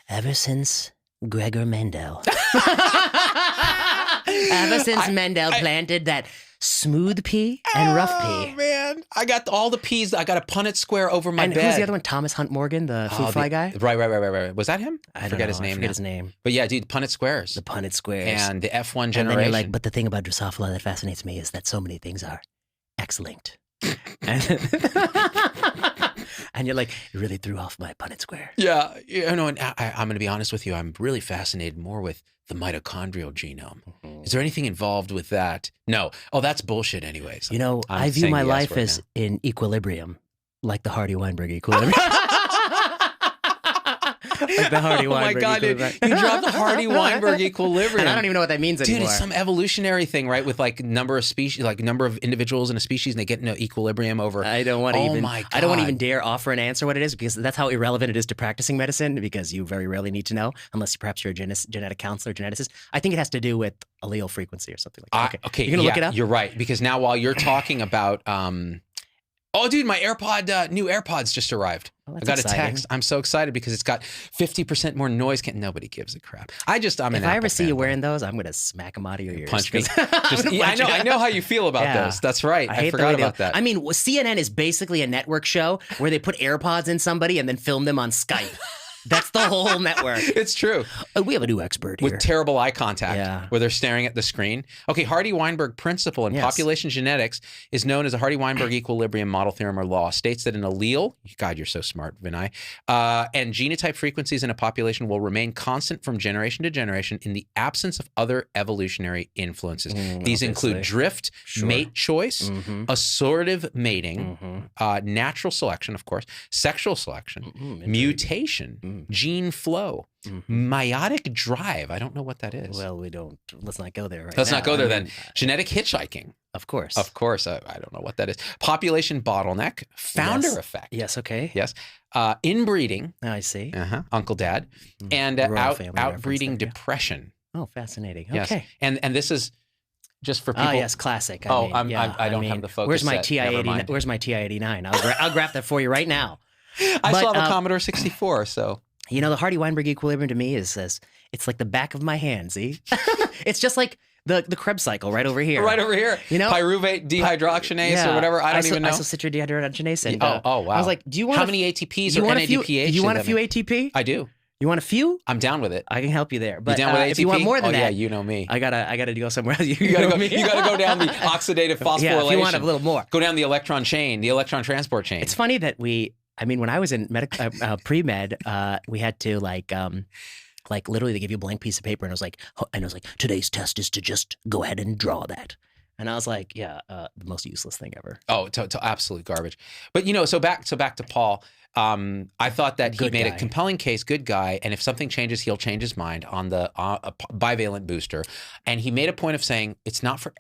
ever since Gregor Mendel. Ever since Mendel planted that smooth pea and rough pea. Oh, man. I got all the peas. I got a Punnett square over my bed. And who's the other one? Thomas Hunt Morgan, the fruit fly guy? Right. Was that him? I forget his name. But yeah, dude, Punnett squares. The Punnett squares. And the F1 generation. And then you're like, but the thing about Drosophila that fascinates me is that so many things are X-linked. And you're like, you really threw off my Punnett square. Yeah. And I'm going to be honest with you. I'm really fascinated more with the mitochondrial genome. Mm-hmm. Is there anything involved with that? No. Oh, that's bullshit anyways. I view my life as in equilibrium, like the Hardy-Weinberg equilibrium. Like the Hardy-Weinberg equilibrium. Dude. You dropped the Hardy-Weinberg equilibrium. And I don't even know what that means anymore. Dude, it's some evolutionary thing, right? With like number of species, like number of individuals in a species, and they get into equilibrium over. I don't want to even dare offer an answer what it is, because that's how irrelevant it is to practicing medicine, because you very rarely need to know, unless perhaps you're a genetic counselor, geneticist. I think it has to do with allele frequency or something like that. Okay. You're going to look it up? You're right. Because now while you're talking about, oh, dude, my new AirPods just arrived. Well, I got exciting. a text. I'm so excited because it's got 50% more noise. Nobody gives a crap. If I ever see you wearing those, I'm going to smack them out of your ears. Punch me. I know how you feel about those. That's right. I forgot about that. I mean, CNN is basically a network show where they put AirPods in somebody and then film them on Skype. That's the whole network. It's true. We have a new expert here. With terrible eye contact, where they're staring at the screen. Okay, Hardy-Weinberg principle in population genetics is known as a Hardy-Weinberg equilibrium model theorem or law. States that an allele, God, you're so smart, Vinay, and genotype frequencies in a population will remain constant from generation to generation in the absence of other evolutionary influences. These include drift, mate choice, assortative mating, natural selection, of course, sexual selection, mutation, gene flow, meiotic drive. I don't know what that is. Well, let's not go there right now. Let's not go there then. Genetic hitchhiking. Of course. I don't know what that is. Population bottleneck, founder effect. Yes, okay. Yes. Inbreeding. I see. Uncle Dad. And outbreeding depression. Oh, fascinating. Yes. Okay. And this is just for people. Oh, yes, classic. I don't have the focus. Where's my set. TI-89? Where's my TI-89? I'll graph that for you right now. I still have a Commodore 64, so. The Hardy-Weinberg equilibrium to me is it's like the back of my hand, see? It's just like the Krebs cycle right over here. Right over here. Pyruvate dehydrogenase or whatever. I don't even know. Isocitrate dehydrogenase. And, wow. I was like, do you want how many ATPs or NADPH? Do you want a few ATP? I do. You want a few? I'm down with it. I can help you there. But you down with ATP? If you want more than that, yeah, you know me. I gotta go somewhere else. You gotta go down the oxidative phosphorylation. Yeah, if you want a little more. Go down the electron chain, the electron transport chain. It's funny that when I was in pre-med, we had to like literally they give you a blank piece of paper and it was like today's test is to just go ahead and draw that. And I was like, the most useless thing ever. Oh, to absolute garbage. But so back to Paul. I thought that he made a compelling case, good guy, and if something changes, he'll change his mind on the bivalent booster. And he made a point of saying it's not for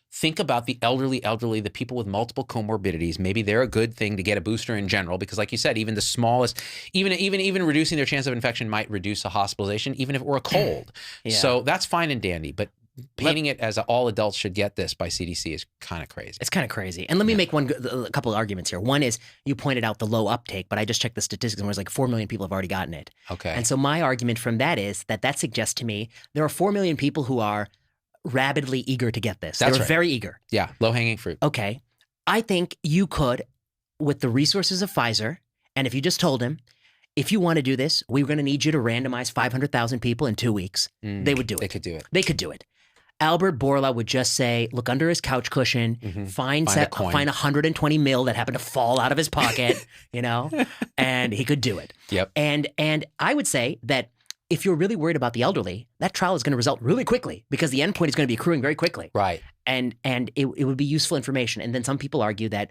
think about the elderly, the people with multiple comorbidities. Maybe they're a good thing to get a booster in general, because like you said, even the smallest, even reducing their chance of infection might reduce a hospitalization, even if it were a cold. So that's fine and dandy, but painting it as all adults should get this by CDC is kind of crazy. It's kind of crazy. And let me make a couple of arguments here. One is you pointed out the low uptake, but I just checked the statistics and it was like 4 million people have already gotten it. Okay. And so my argument from that is that suggests to me there are 4 million people who are rabidly eager to get this. They're very eager. Yeah, low-hanging fruit. Okay. I think you could, with the resources of Pfizer, and if you just told him, if you want to do this, we're going to need you to randomize 500,000 people in 2 weeks. They would do it. They could do it. They could do it. Albert Bourla would just say, look under his couch cushion, find 120 mil that happened to fall out of his pocket, and he could do it. Yep. And I would say that if you're really worried about the elderly, that trial is going to result really quickly because the endpoint is going to be accruing very quickly. Right. And it would be useful information. And then some people argue that,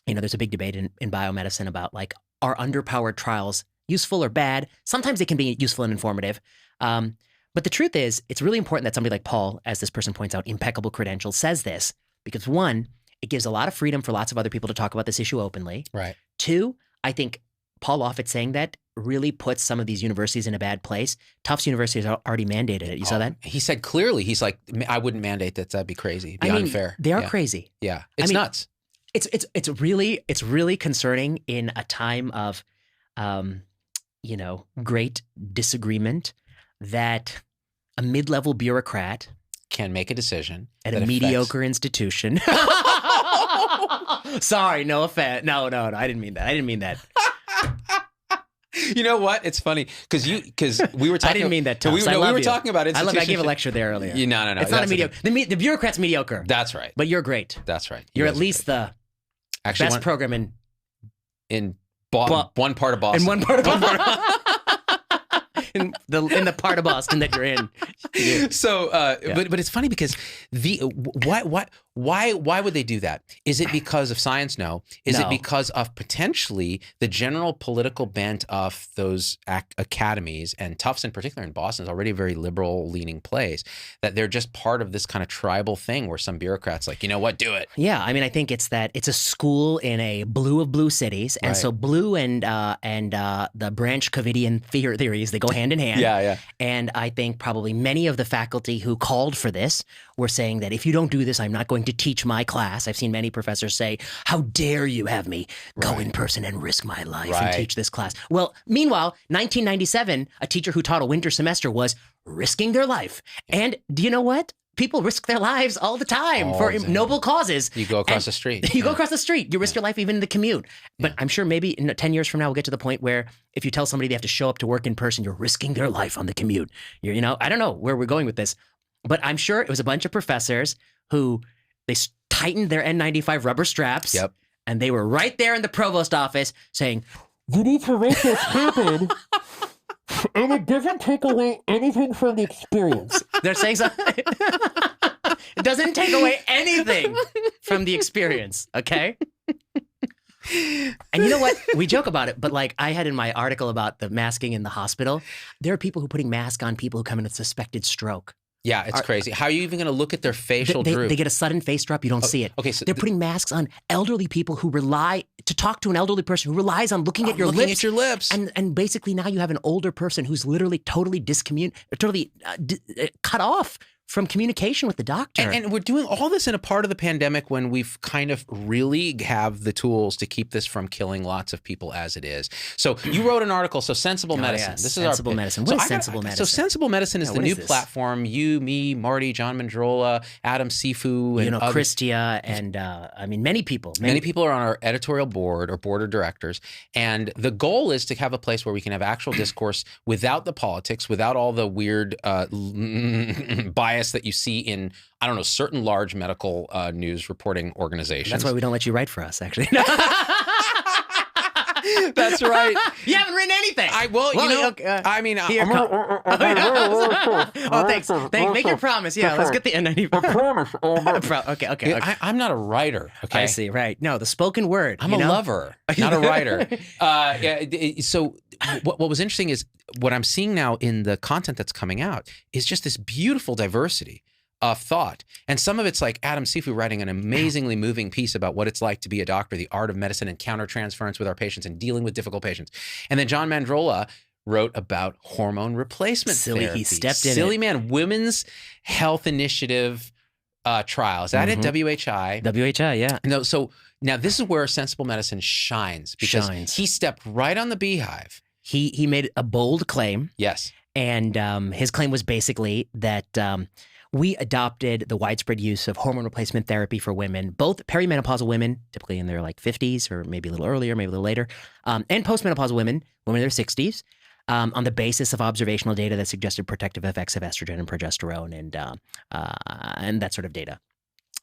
there's a big debate in biomedicine about like, are underpowered trials useful or bad? Sometimes they can be useful and informative. But the truth is, it's really important that somebody like Paul, as this person points out, impeccable credentials, says this because one, it gives a lot of freedom for lots of other people to talk about this issue openly. Right. Two, I think Paul Offit saying that really puts some of these universities in a bad place. Tufts University has already mandated it. You saw that? He said clearly, he's like, I wouldn't mandate that. That'd be crazy. It'd be unfair. They are crazy. Yeah. It's nuts. It's really concerning in a time of, great disagreement that a mid-level bureaucrat can make a decision at a mediocre institution. Sorry, no offense. No, I didn't mean that. You know what? It's funny because we were talking. I didn't mean that. We were talking about institutions. I gave a lecture there earlier. No. It's not a mediocre. The bureaucrat's mediocre. That's right. But you're great. That's right. You're at least the best program in one part of Boston. In one part of Boston. in the part of Boston that you're in. So, but it's funny because why would they do that? Is it because of science? No. Is it because of potentially the general political bent of those academies, and Tufts in particular in Boston is already a very liberal leaning place, that they're just part of this kind of tribal thing where some bureaucrats like, you know what, do it. Yeah, I mean, I think it's that it's a school in a blue of blue cities, and so blue and the Branch Covidian theories, they go hand in hand. Yeah. And I think probably many of the faculty who called for this were saying that if you don't do this, I'm not going to teach my class. I've seen many professors say, how dare you have me go in person and risk my life and teach this class. Well, meanwhile, 1997, a teacher who taught a winter semester was risking their life. And do you know what? People risk their lives all the time for noble causes. You go across the street. You go across the street. You risk your life even in the commute. But I'm sure maybe 10 years from now, we'll get to the point where if you tell somebody they have to show up to work in person, you're risking their life on the commute. I don't know where we're going with this. But I'm sure it was a bunch of professors who they tightened their N95 rubber straps. Yep. And they were right there in the provost office saying, you need to make this happen. And it doesn't take away anything from the experience. They're saying something. It doesn't take away anything from the experience, okay? And you know what? We joke about it, but like I had in my article about the masking in the hospital, there are people who are putting masks on people who come in with suspected stroke. Yeah, it's crazy. How are you even going to look at their facial droop? They get a sudden face drop. You don't see it. Okay, so they're putting masks on elderly people who rely to talk to an elderly person who relies on looking at your lips. And basically now you have an older person who's literally totally cut off from communication with the doctor. And we're doing all this in a part of the pandemic when we've kind of really have the tools to keep this from killing lots of people as it is. So you wrote an article, Sensible Medicine. Yes. This Sensible Medicine. What is Sensible Medicine? So Sensible Medicine is the new platform. You, me, Marty, John Mandrola, Adam Sifu, and Christia, and many people. Many people are on our editorial board or board of directors. And the goal is to have a place where we can have actual discourse without the politics, without all the weird bias that you see in, I don't know, certain large medical news reporting organizations. That's why we don't let you write for us, actually. That's right. You haven't written anything. Thanks. Make your promise. Yeah, let's get the N95. I promise. Okay. I'm not a writer. Okay. I see. Right. No, the spoken word. I'm a lover, not a writer. So what was interesting is what I'm seeing now in the content that's coming out is just this beautiful diversity of thought. And some of it's like Adam Sifu writing an amazingly moving piece about what it's like to be a doctor, the art of medicine and countertransference with our patients and dealing with difficult patients. And then John Mandrola wrote about hormone replacement therapy. He stepped in. Silly man. Women's Health Initiative trial. Is that it? WHI? WHI, yeah. No, so now this is where Sensible Medicine shines because he stepped right on the beehive. He made a bold claim. Yes. And his claim was basically that we adopted the widespread use of hormone replacement therapy for women, both perimenopausal women, typically in their like 50s or maybe a little earlier, maybe a little later, and postmenopausal women in their 60s, on the basis of observational data that suggested protective effects of estrogen and progesterone and that sort of data.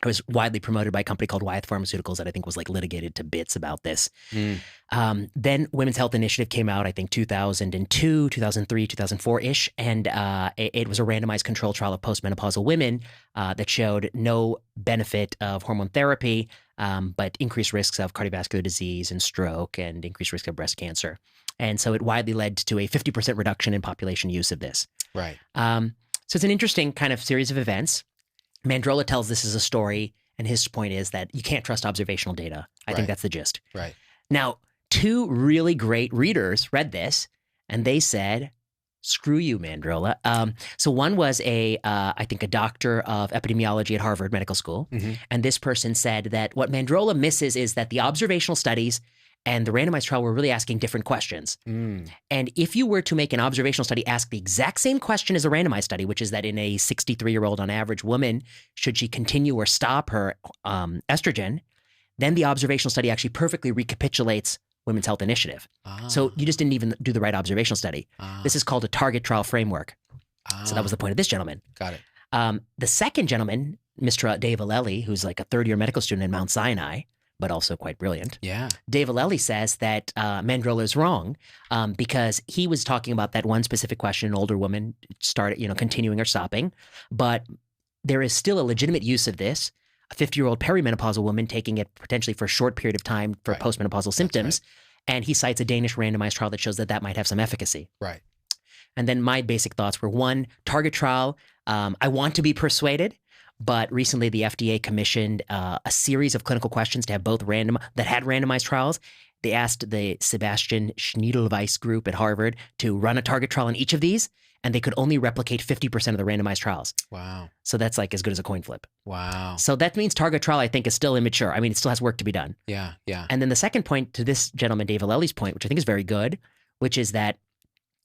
It was widely promoted by a company called Wyeth Pharmaceuticals that I think was like litigated to bits about this. Then Women's Health Initiative came out, I think 2002, 2003, 2004-ish, and it was a randomized control trial of postmenopausal women that showed no benefit of hormone therapy, but increased risks of cardiovascular disease and stroke and increased risk of breast cancer. And so it widely led to a 50% reduction in population use of this. Right. So it's an interesting kind of series of events. Mandrola tells this as a story, and his point is that you can't trust observational data. I think that's the gist. Right. Now, two really great readers read this, and they said, screw you, Mandrola. So one was I think a doctor of epidemiology at Harvard Medical School, and this person said that what Mandrola misses is that the observational studies and the randomized trial were really asking different questions. And if you were to make an observational study ask the exact same question as a randomized study, which is that in a 63-year-old on average woman, should she continue or stop her estrogen, then the observational study actually perfectly recapitulates Women's Health Initiative. So you just didn't even do the right observational study. This is called a target trial framework. So that was the point of this gentleman. Got it. The second gentleman, Mr. Dave Aleli, who's like a third-year medical student at Mount Sinai, but also quite brilliant. Yeah. Dave Aleli says that Mandrola is wrong because he was talking about that one specific question, an older woman started, continuing or stopping, but there is still a legitimate use of this. A 50-year-old perimenopausal woman taking it potentially for a short period of time for postmenopausal symptoms. And he cites a Danish randomized trial that shows that might have some efficacy. Right. And then my basic thoughts were, one, target trial. I want to be persuaded. But recently, the FDA commissioned a series of clinical questions to have both that had randomized trials. They asked the Sebastian Schniedelweiss group at Harvard to run a target trial on each of these, and they could only replicate 50% of the randomized trials. Wow. So that's like as good as a coin flip. Wow. So that means target trial, I think, is still immature. I mean, it still has work to be done. Yeah, yeah. And then the second point to this gentleman, Dave Aleli's point, which I think is very good, which is that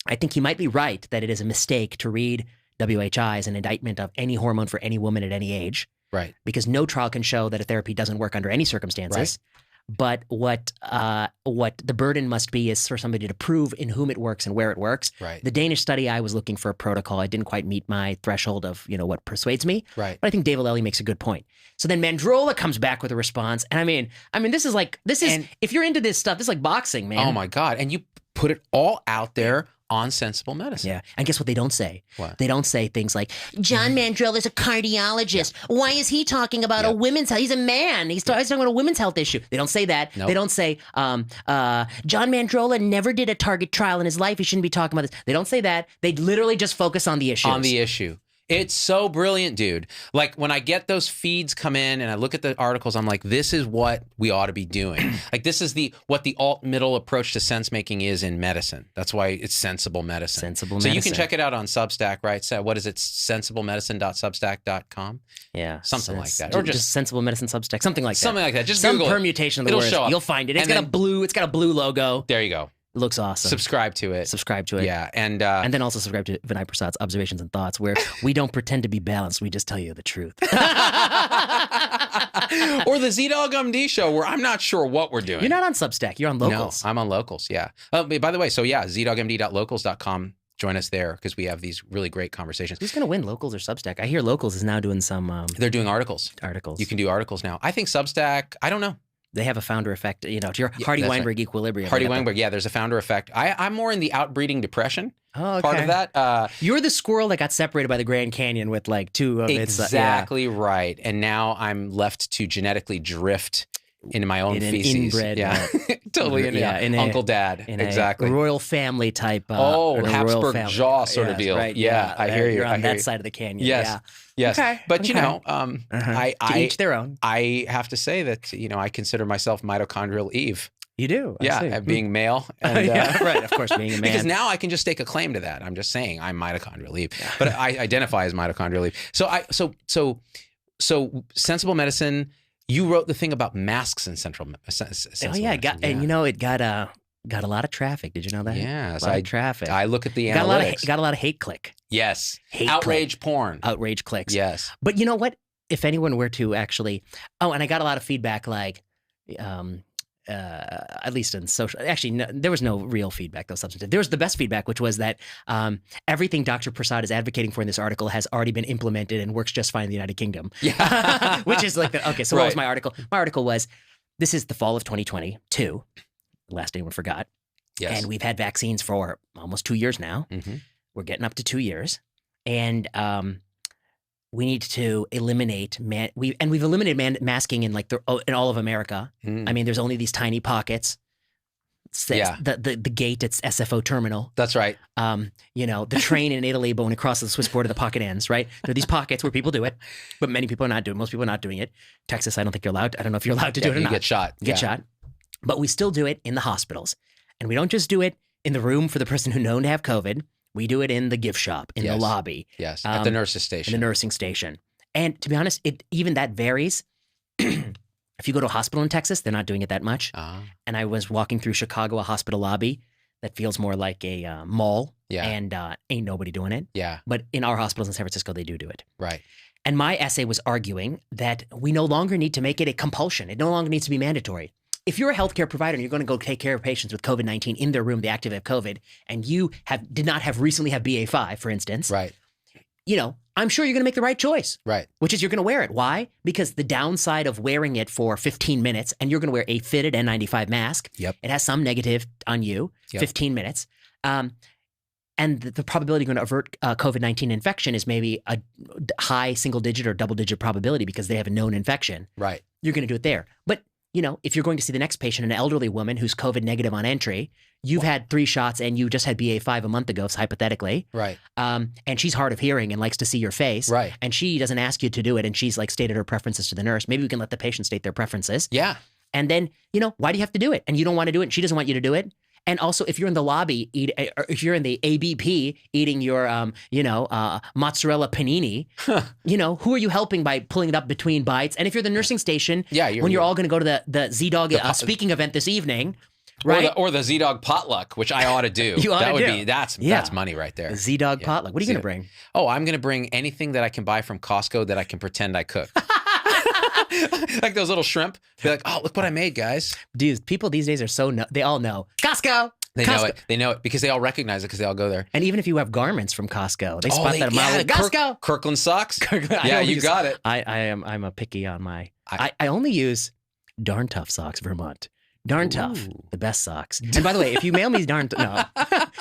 I think he might be right that it is a mistake to read WHI as an indictment of any hormone for any woman at any age. Right. Because no trial can show that a therapy doesn't work under any circumstances. Right. But what the burden must be is for somebody to prove in whom it works and where it works. Right. The Danish study, I was looking for a protocol. I didn't quite meet my threshold of, what persuades me. Right. But I think Dave Aleli makes a good point. So then Mandrola comes back with a response. And I mean, this is if you're into this stuff, this is like boxing, man. Oh my God. And you put it all out there on Sensible Medicine. Yeah. And guess what they don't say? What? They don't say things like, John Mandrola is a cardiologist. Yeah. Why is he talking about a women's health? He's a man. He's talking about a women's health issue. They don't say that. Nope. They don't say, John Mandrola never did a target trial in his life. He shouldn't be talking about this. They don't say that. They literally just focus on the issue. On the issue. It's so brilliant, dude. Like when I get those feeds come in and I look at the articles, I'm like, this is what we ought to be doing. Like this is what the alt-middle approach to sense making is in medicine. That's why it's Sensible Medicine. Sensible So Medicine. you can check it out on Substack, right? So what is it? sensiblemedicine.substack.com? Yeah. Something like that. Or just Sensible Medicine Substack. Something like that. Something like that. Just some Google permutation of the It'll words. Show up. You'll find it. It's got a blue logo. There you go. It looks awesome. Subscribe to it. Yeah. And then also subscribe to Vinay Prasad's Observations and Thoughts, where we don't pretend to be balanced. We just tell you the truth. Or the Z-Dog MD show, where I'm not sure what we're doing. You're not on Substack. You're on Locals. No, I'm on Locals, yeah. By the way, zdogmd.locals.com. Join us there because we have these really great conversations. Who's going to win, Locals or Substack? I hear Locals is now doing some... They're doing articles. You can do articles now. I think Substack, I don't know. They have a founder effect, to your Hardy-Weinberg equilibrium. Hardy-Weinberg, there's a founder effect. I'm more in the outbreeding depression part of that. You're the squirrel that got separated by the Grand Canyon with like two of its... Exactly right. And now I'm left to genetically drift into my own feces. Inbred, totally. In Uncle Dad. Exactly. A royal family type. Habsburg jaw sort of deal. Right, yeah, I hear you. You're on that side of the canyon. Yes. Okay. But to each their own. I have to say that I consider myself mitochondrial Eve. You do? Being male. And, right, of course, being a man. Because now I can just stake a claim to that. I'm just saying I'm mitochondrial Eve. But I identify as mitochondrial Eve. So Sensible Medicine. You wrote the thing about masks in Sensible Medicine. It got a lot of traffic. Did you know that? Yes, a lot of traffic. I look at the analytics. Got a lot of hate click. Yes. Hate outrage porn. Outrage clicks. Yes. But you know what? If anyone were to actually, and I got a lot of feedback like, at least in social, actually, no, there was no real feedback, though, substantive. There was the best feedback, which was that everything Dr. Prasad is advocating for in this article has already been implemented and works just fine in the United Kingdom. Yeah. Which is like, okay, so what was my article? My article was, this is the fall of 2022, last anyone forgot. Yes. And we've had vaccines for almost 2 years now. Mm-hmm. We're getting up to 2 years. And we need to eliminate we've eliminated masking in in all of America. I mean, there's only these tiny pockets. The gate at SFO terminal. That's right. The train in Italy, but when it crosses the Swiss border, the pocket ends. Right. There are these pockets where people do it, but many people are not doing. Most people are not doing it. Texas, I don't think you're allowed. I don't know if you're allowed to do it or not. You get shot. Get shot. But we still do it in the hospitals, and we don't just do it in the room for the person who's known to have COVID. We do it in the gift shop, in the lobby. Yes, at the nurse's station. In the nursing station. And to be honest, even that varies. If you go to a hospital in Texas, they're not doing it that much. And I was walking through Chicago, a hospital lobby that feels more like a mall. Yeah. And ain't nobody doing it. Yeah. But in our hospitals in San Francisco, they do it. Right. And my essay was arguing that we no longer need to make it a compulsion. It no longer needs to be mandatory. If you're a healthcare provider and you're going to go take care of patients with COVID-19 in their room, they active have COVID, and you did not recently have BA5, for instance, right? I'm sure you're going to make the right choice, right? Which is you're going to wear it. Why? Because the downside of wearing it for 15 minutes, and you're going to wear a fitted N95 mask. Yep. It has some negative on you. 15 minutes. And the probability you're going to avert COVID-19 infection is maybe a high single-digit or double-digit probability because they have a known infection. Right. You're going to do it there, but if you're going to see the next patient, an elderly woman who's COVID negative on entry, you've had 3 shots and you just had BA5 a month ago, hypothetically. Right. And she's hard of hearing and likes to see your face. Right. And she doesn't ask you to do it. And she's stated her preferences to the nurse. Maybe we can let the patient state their preferences. Yeah. And then, why do you have to do it? And you don't want to do it. And she doesn't want you to do it. And also, if you're in the lobby, or if you're in the ABP eating your, mozzarella panini, who are you helping by pulling it up between bites? And if you're the nursing station, when you're all going to go to the Z-Dog speaking event this evening, right? Or the Z-Dog potluck, which I ought to do. That's money right there. The Z-Dog potluck. What are you going to bring? Oh, I'm going to bring anything that I can buy from Costco that I can pretend I cook. Like those little shrimp. Be like, oh, look what I made, guys. Dude, people these days are they all know. Costco! Know it. They know it because they all recognize it because they all go there. And even if you have garments from Costco, they spot that a mile away. Costco! Kirkland socks? Yeah, you got it. I'm a picky on my... I only use Darn Tough socks, Vermont. Darn Tough, the best socks. And by the way, if you mail me Darn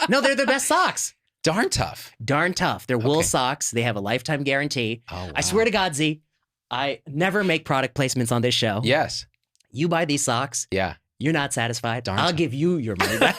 no, they're the best socks. Darn Tough. Darn Tough. They're wool socks. They have a lifetime guarantee. Oh, wow. I swear to God, Z, I never make product placements on this show. Yes. You buy these socks. Yeah. You're not satisfied. I'll give you your money back.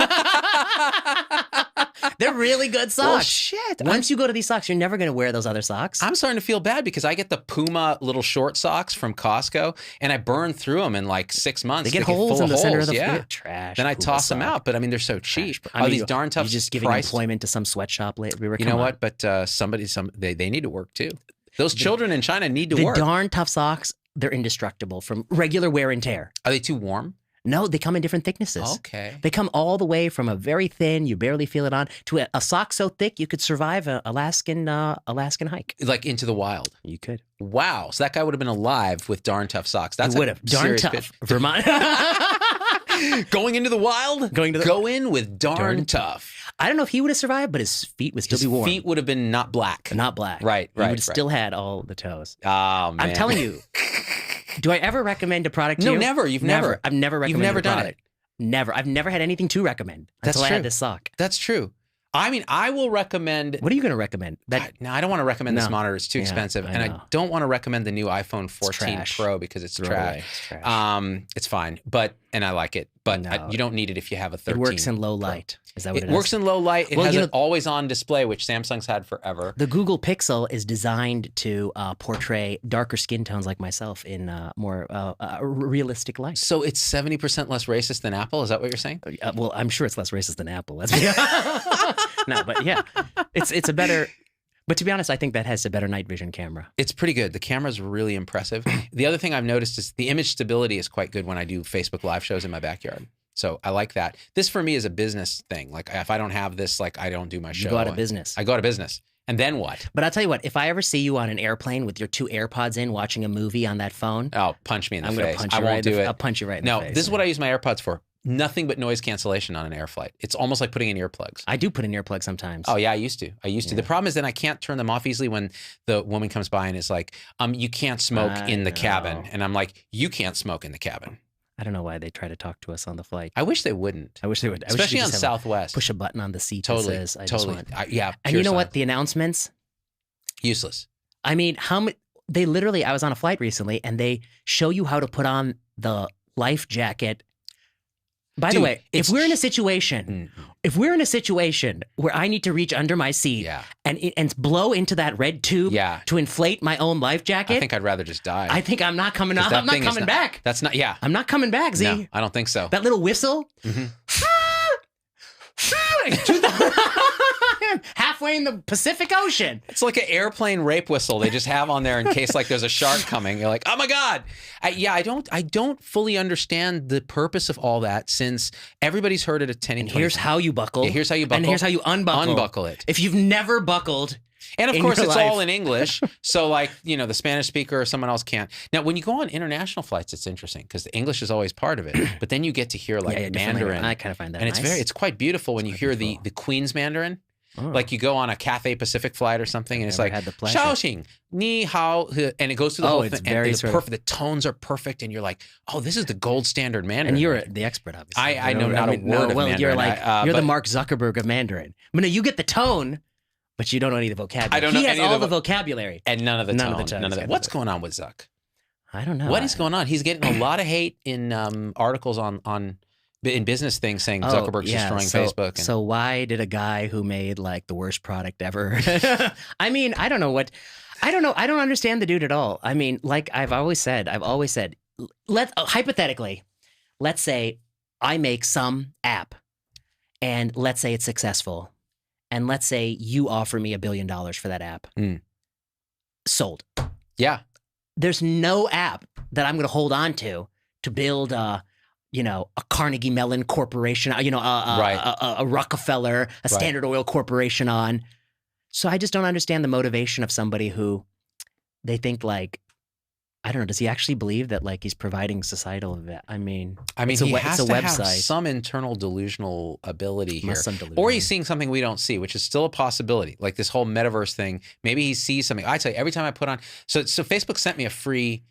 They're really good socks. Well, shit. Once you go to these socks, you're never going to wear those other socks. I'm starting to feel bad because I get the Puma little short socks from Costco and I burn through them in 6 months. They get holes in the center of the trash. Then I toss them out, but I mean, they're so cheap. These Darn Tough. You're just giving employment to some sweatshop lately. You know what? But they need to work too. Those children in China need to work. The Darn Tough socks, they're indestructible from regular wear and tear. Are they too warm? No, they come in different thicknesses. Okay. They come all the way from a very thin, you barely feel it on, to a sock so thick you could survive an Alaskan hike. Like into the wild. You could. Wow. So that guy would have been alive with Darn Tough socks. That's would have. Darn Tough. Vermont. Going into the wild? Go in with Darn Tough. I don't know if he would have survived, but his feet would still be warm. His feet would have been not black. Not black. Right. He would have still had all the toes. Oh, man. I'm telling you. Do I ever recommend a product to you? No, never. You've never. I've never recommended You've never done it. Never. I've never had anything to recommend until I had this sock. That's true. I mean, I will recommend... What are you going to recommend? No, I don't want to recommend this monitor. It's too expensive. I don't want to recommend the new iPhone 14 Pro because it's trash. It's fine. And I like it. But you don't need it if you have a 13 It works in low light. Is that what it is? It works in low light. It has an always-on display, which Samsung's had forever. The Google Pixel is designed to portray darker skin tones like myself in more realistic light. So it's 70% less racist than Apple? Is that what you're saying? Well, I'm sure it's less racist than Apple. No, but yeah, it's a better. But to be honest, I think that has a better night vision camera. It's pretty good. The camera's really impressive. The other thing I've noticed is the image stability is quite good when I do Facebook Live shows in my backyard. So I like that. This for me is a business thing. Like if I don't have this, I don't do my show. You go out of business. I go out of business. And then what? But I'll tell you what, if I ever see you on an airplane with your 2 AirPods in watching a movie on that phone. Oh, punch me in the face. I'm going to punch you I won't do it. I'll punch you right in the face. No, this is what I use my AirPods for. Nothing but noise cancellation on an air flight. It's almost like putting in earplugs. I do put in earplugs sometimes. Oh yeah, I used to. The problem is then I can't turn them off easily when the woman comes by and is like, you can't smoke in the cabin. And I'm like, you can't smoke in the cabin. I don't know why they try to talk to us on the flight. I wish they wouldn't. I wish they would. Especially on Southwest. Push a button on the seat totally, that says, totally. Yeah. And you know what? The announcements? Useless. I mean, they literally, I was on a flight recently and they show you how to put on the life jacket. By the way, if we're in a situation where I need to reach under my seat and blow into that red tube to inflate my own life jacket, I think I'd rather just die. I think I'm not coming. I'm not coming back. That's not. Yeah, I'm not coming back. Z. No, I don't think so. That little whistle. Halfway in the Pacific Ocean. It's like an airplane rape whistle they just have on there in case like there's a shark coming. You're like, oh my God. I don't fully understand the purpose of all that since everybody's heard it at 10 and here's how you buckle. Yeah, here's how you buckle. And here's how you unbuckle. Unbuckle it. If you've never buckled. And of course, it's all in English. So like, the Spanish speaker or someone else can't. Now, when you go on international flights, it's interesting because the English is always part of it. But then you get to hear like Mandarin. I kind of find that and nice. It's quite beautiful when you hear the Queen's Mandarin. Oh. Like you go on a Cathay Pacific flight or something, and it's like Shaoxing, ni hao, and it goes through the whole thing. Very and it's perfect. The tones are perfect, and you're like, oh, this is the gold standard Mandarin. And you're the expert, obviously. I know not a word of Mandarin. You're like you're the Mark Zuckerberg of Mandarin. But no, you get the tone, but you don't know any of the vocabulary. I don't know. He has all the vocabulary and none of the tone. None of that. What's going on with Zuck? I don't know. What is going on? He's getting a lot of hate in articles in business things saying Zuckerberg's destroying Facebook. So why did a guy who made like the worst product ever? I mean, I don't know. I don't understand the dude at all. I mean, like I've always said, hypothetically, let's say I make some app and let's say it's successful. And let's say you offer me $1 billion for that app. Sold. Yeah. There's no app that I'm going to hold on to build a Carnegie Mellon Corporation, a Rockefeller, a Standard Oil Corporation on. So I just don't understand the motivation of somebody who they think like, I don't know, does he actually believe that like he's providing societal? I mean, he has to have some internal delusional ability here. Or he's seeing something we don't see, which is still a possibility. Like this whole metaverse thing. Maybe he sees something. I tell you, every time I put on, so Facebook sent me a free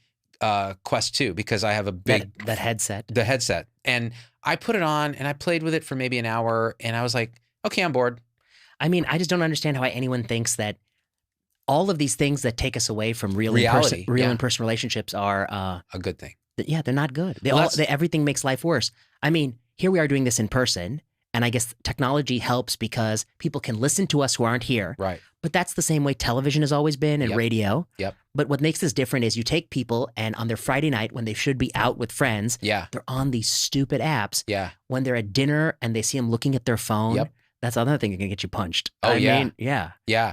Quest 2 because I have a big that headset. The headset. And I put it on and I played with it for maybe an hour and I was like, okay, I'm bored. I mean, I just don't understand how anyone thinks that all of these things that take us away from real in-person relationships are a good thing. They're not good. Everything makes life worse. I mean, here we are doing this in person, and I guess technology helps because people can listen to us who aren't here. Right. But that's the same way television has always been and radio. Yep. But what makes this different is you take people and on their Friday night when they should be out with friends, they're on these stupid apps. Yeah. When they're at dinner and they see them looking at their phone, that's another thing that can get you punched. Yeah.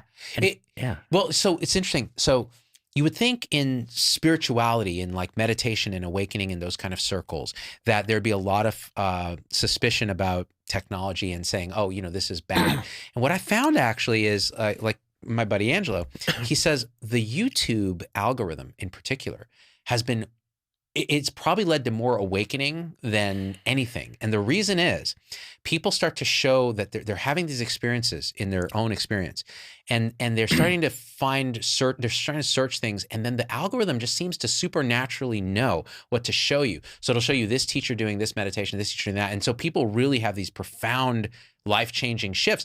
Well, so it's interesting. So you would think in spirituality and like meditation and awakening in those kind of circles that there'd be a lot of suspicion about technology and saying, oh, this is bad. And what I found actually is like my buddy Angelo, he says the YouTube algorithm in particular has been, it's probably led to more awakening than anything. And the reason is people start to show that they're having these experiences in their own experience and they're starting to they're trying to search things. And then the algorithm just seems to supernaturally know what to show you. So it'll show you this teacher doing this meditation, this teacher doing that. And so people really have these profound life-changing shifts.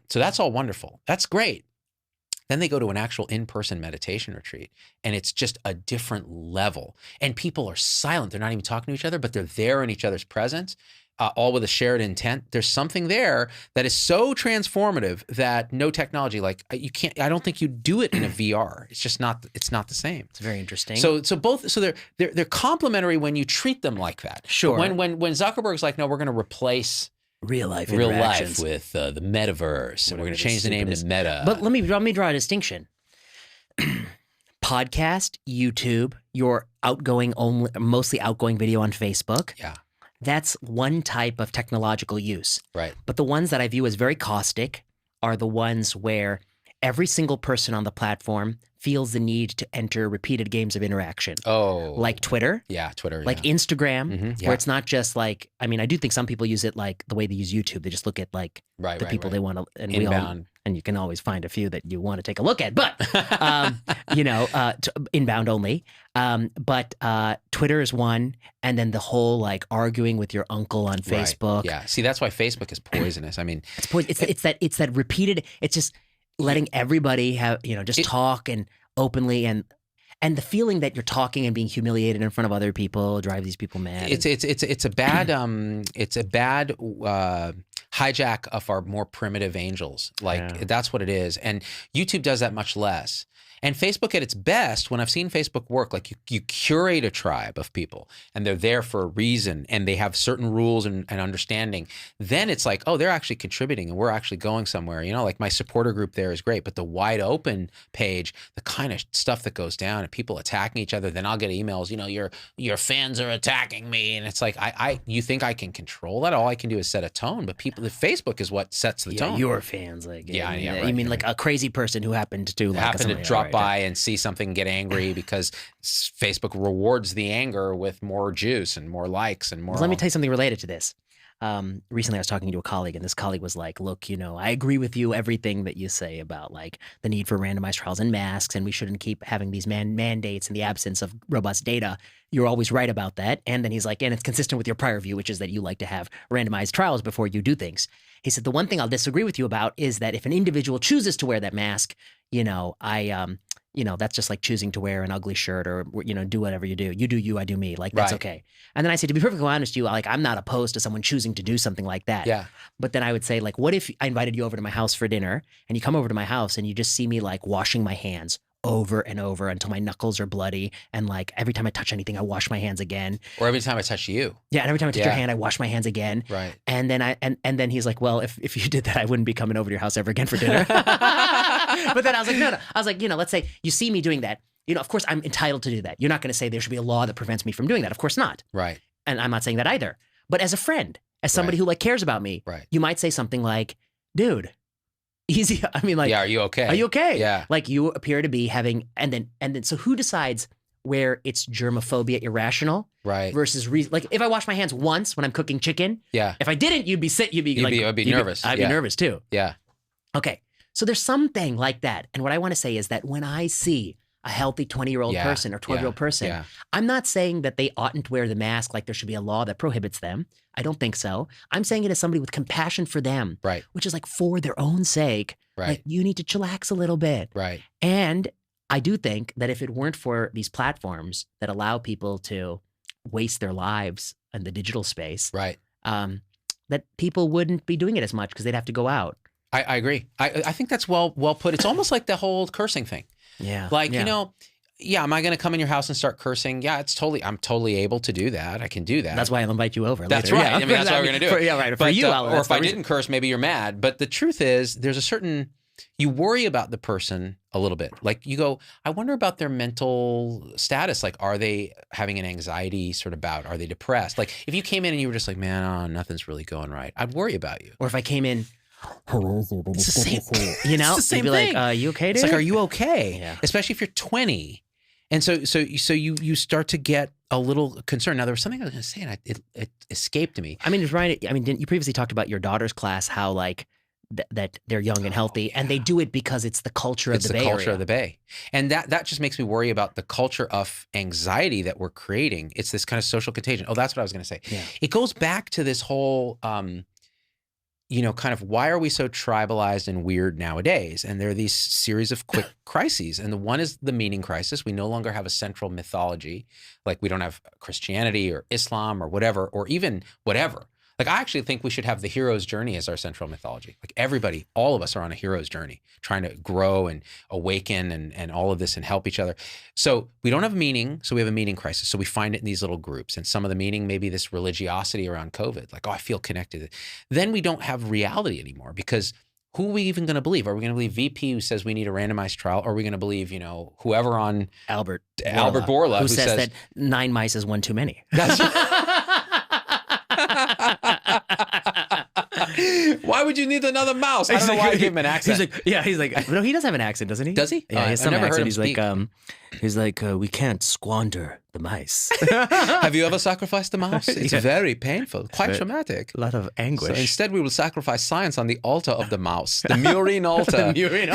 So that's all wonderful. That's great. Then they go to an actual in-person meditation retreat and it's just a different level. And people are silent. They're not even talking to each other, but they're there in each other's presence, all with a shared intent. There's something there that is so transformative that no technology, like I don't think you do it in a VR. It's just not, it's not the same. It's very interesting. So they're complementary when you treat them like that. Sure. But when Zuckerberg's like, no, we're going to replace real life with the metaverse, and we're going to change the name to Meta. But let me draw a distinction. Podcast, YouTube, your mostly outgoing video on Facebook. Yeah, that's one type of technological use. Right. But the ones that I view as very caustic are the ones where every single person on the platform feels the need to enter repeated games of interaction. Oh. Like Twitter. Yeah, Twitter. Like Instagram, yeah. where it's not just like, I mean, I do think some people use it like the way they use YouTube. They just look at like the people they want to, and inbound. And you can always find a few that you want to take a look at, but, inbound only. But Twitter is one. And then the whole like arguing with your uncle on Facebook. Right. Yeah. See, that's why Facebook is poisonous. I mean, it's that repeated, it's just letting everybody have, just talk and openly and the feeling that you're talking and being humiliated in front of other people drive these people mad. It's a bad hijack of our more primitive angels. That's what it is. And YouTube does that much less. And Facebook at its best, when I've seen Facebook work, like you curate a tribe of people and they're there for a reason and they have certain rules and understanding, then it's like, oh, they're actually contributing and we're actually going somewhere. Like my supporter group there is great, but the wide open page, the kind of stuff that goes down and people attacking each other, then I'll get emails, your fans are attacking me. And it's like, you think I can control that? All I can do is set a tone, but Facebook is what sets the tone. Your fans, like, right, you mean like a crazy person who happened to drop by and see something, get angry because Facebook rewards the anger with more juice and more likes and more. Well, let me tell you something related to this. Recently I was talking to a colleague and this colleague was like, look, I agree with you, everything that you say about like the need for randomized trials and masks, and we shouldn't keep having these mandates in the absence of robust data. You're always right about that. And then he's like, and it's consistent with your prior view, which is that you like to have randomized trials before you do things. He said, the one thing I'll disagree with you about is that if an individual chooses to wear that mask, that's just like choosing to wear an ugly shirt or, do whatever you do. You do you, I do me. Like, that's okay. And then I say, to be perfectly honest with you, like, I'm not opposed to someone choosing to do something like that. Yeah. But then I would say, like, what if I invited you over to my house for dinner and you come over to my house and you just see me like washing my hands over and over until my knuckles are bloody. And like every time I touch anything, I wash my hands again. Or every time I touch you. Yeah. And every time I touch your hand, I wash my hands again. Right. And then and then he's like, well, if you did that, I wouldn't be coming over to your house ever again for dinner. But then I was like, no. I was like, let's say you see me doing that. Of course I'm entitled to do that. You're not going to say there should be a law that prevents me from doing that. Of course not. Right. And I'm not saying that either. But as a friend, as somebody who like cares about me, you might say something like, dude, easy. I mean, like, yeah, are you okay? Are you okay? Yeah. Like you appear to be having, and then, so who decides where it's germophobia irrational versus reason? Like if I wash my hands once when I'm cooking chicken, if I didn't, you'd be sick. I'd be nervous. I'd be nervous too. Yeah. Okay. So there's something like that. And what I want to say is that when I see a healthy 20-year-old person or 12-year-old person, I'm not saying that they oughtn't wear the mask, like there should be a law that prohibits them. I don't think so. I'm saying it as somebody with compassion for them, which is like for their own sake, like you need to chillax a little bit. Right. And I do think that if it weren't for these platforms that allow people to waste their lives in the digital space, that people wouldn't be doing it as much because they'd have to go out. I agree. I think that's well put. It's almost like the whole cursing thing. Yeah. Like, am I going to come in your house and start cursing? Yeah, I'm totally able to do that. I can do that. That's why I'll invite you over. That's later. right. I mean, that's why we're going to do it. For you, or if I didn't curse, maybe you're mad. But the truth is, there's a certain, you worry about the person a little bit. Like you go, I wonder about their mental status. Like, are they having an anxiety sort of bout? Are they depressed? Like if you came in and you were just like, man, nothing's really going right, I'd worry about you. Or if I came in, it's the same, it's the same thing. Like, you okay, dude? It's like, are you okay? Yeah. Especially if you're 20. And so you start to get a little concerned. Now there was something I was going to say and it escaped me. I mean, Ryan, didn't you previously talked about your daughter's class, how like that they're young and healthy and they do it because it's the culture of the Bay Area. It's the culture of the Bay. And that just makes me worry about the culture of anxiety that we're creating. It's this kind of social contagion. Oh, that's what I was going to say. Yeah. It goes back to this whole, kind of why are we so tribalized and weird nowadays? And there are these series of quick crises. And the one is the meaning crisis. We no longer have a central mythology. Like we don't have Christianity or Islam or whatever, or even whatever. Like I actually think we should have the hero's journey as our central mythology. Like everybody, all of us are on a hero's journey, trying to grow and awaken and all of this and help each other. So we don't have meaning, so we have a meaning crisis. So we find it in these little groups. And some of the meaning may be this religiosity around COVID. Like, oh, I feel connected. Then we don't have reality anymore because who are we even going to believe? Are we going to believe VP who says we need a randomized trial? Or are we going to believe, whoever on Albert Bourla who says that 9 mice is one too many? That's Why would you need another mouse? I don't know why I gave him an accent. He's like, no, he does have an accent, doesn't he? Does he? Yeah, he has some never accent. Heard him He's like, we can't squander the mice. Have you ever sacrificed a mouse? It's very painful, quite traumatic. A lot of anguish. So instead, we will sacrifice science on the altar of the mouse, the murine altar. The murine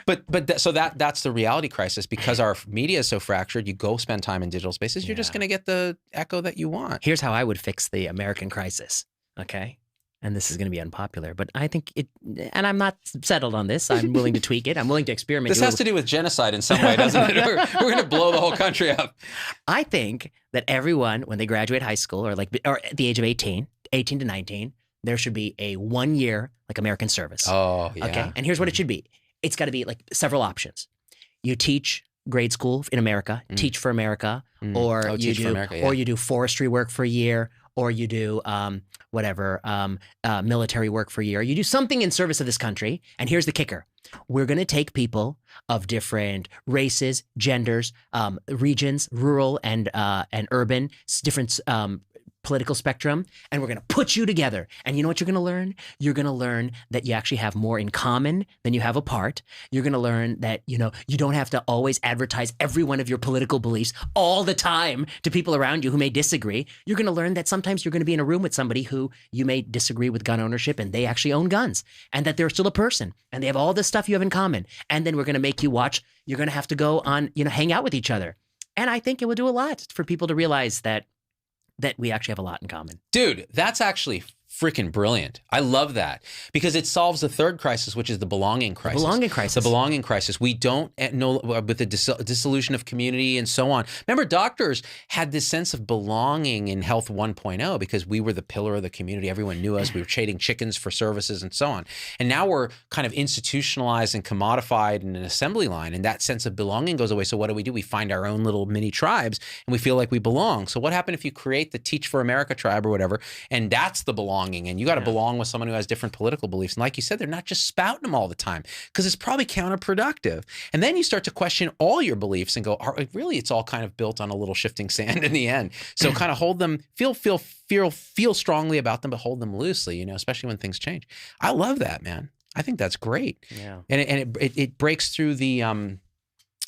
altar. So that's the reality crisis. Because our media is so fractured, you go spend time in digital spaces, you're just going to get the echo that you want. Here's how I would fix the American crisis, okay? And this is going to be unpopular, but I think it, and I'm not settled on this. I'm willing to tweak it. I'm willing to experiment. This has to do with genocide in some way, doesn't it? We're going to blow the whole country up. I think that everyone, when they graduate high school or at the age of 18 to 19, there should be a 1 year like American service. Oh, yeah. Okay. And here's what it should be. It's got to be like several options. You teach grade school in America, teach for America, or you do forestry work for a year, or you do military work for a year. You do something in service of this country. And here's the kicker. We're going to take people of different races, genders, regions, rural and urban, different political spectrum, and we're going to put you together. And you know what you're going to learn? You're going to learn that you actually have more in common than you have apart. You're going to learn that, you don't have to always advertise every one of your political beliefs all the time to people around you who may disagree. You're going to learn that sometimes you're going to be in a room with somebody who you may disagree with gun ownership and they actually own guns, and that they're still a person and they have all this stuff you have in common. And then we're going to make you watch. You're going to have to go on, hang out with each other. And I think it would do a lot for people to realize that we actually have a lot in common. Dude, that's actually freaking brilliant. I love that because it solves the third crisis, which is the belonging crisis. The belonging crisis. We don't know with the dissolution of community and so on. Remember, doctors had this sense of belonging in Health 1.0 because we were the pillar of the community. Everyone knew us. We were trading chickens for services and so on. And now we're kind of institutionalized and commodified in an assembly line, and that sense of belonging goes away. So what do? We find our own little mini tribes and we feel like we belong. So what happened if you create the Teach for America tribe or whatever, and that's the belonging? And you got to belong with someone who has different political beliefs. And like you said, they're not just spouting them all the time because it's probably counterproductive. And then you start to question all your beliefs and go, really, it's all kind of built on a little shifting sand in the end. So kind of hold them, feel strongly about them, but hold them loosely, especially when things change. I love that, man. I think that's great. Yeah. And it breaks through the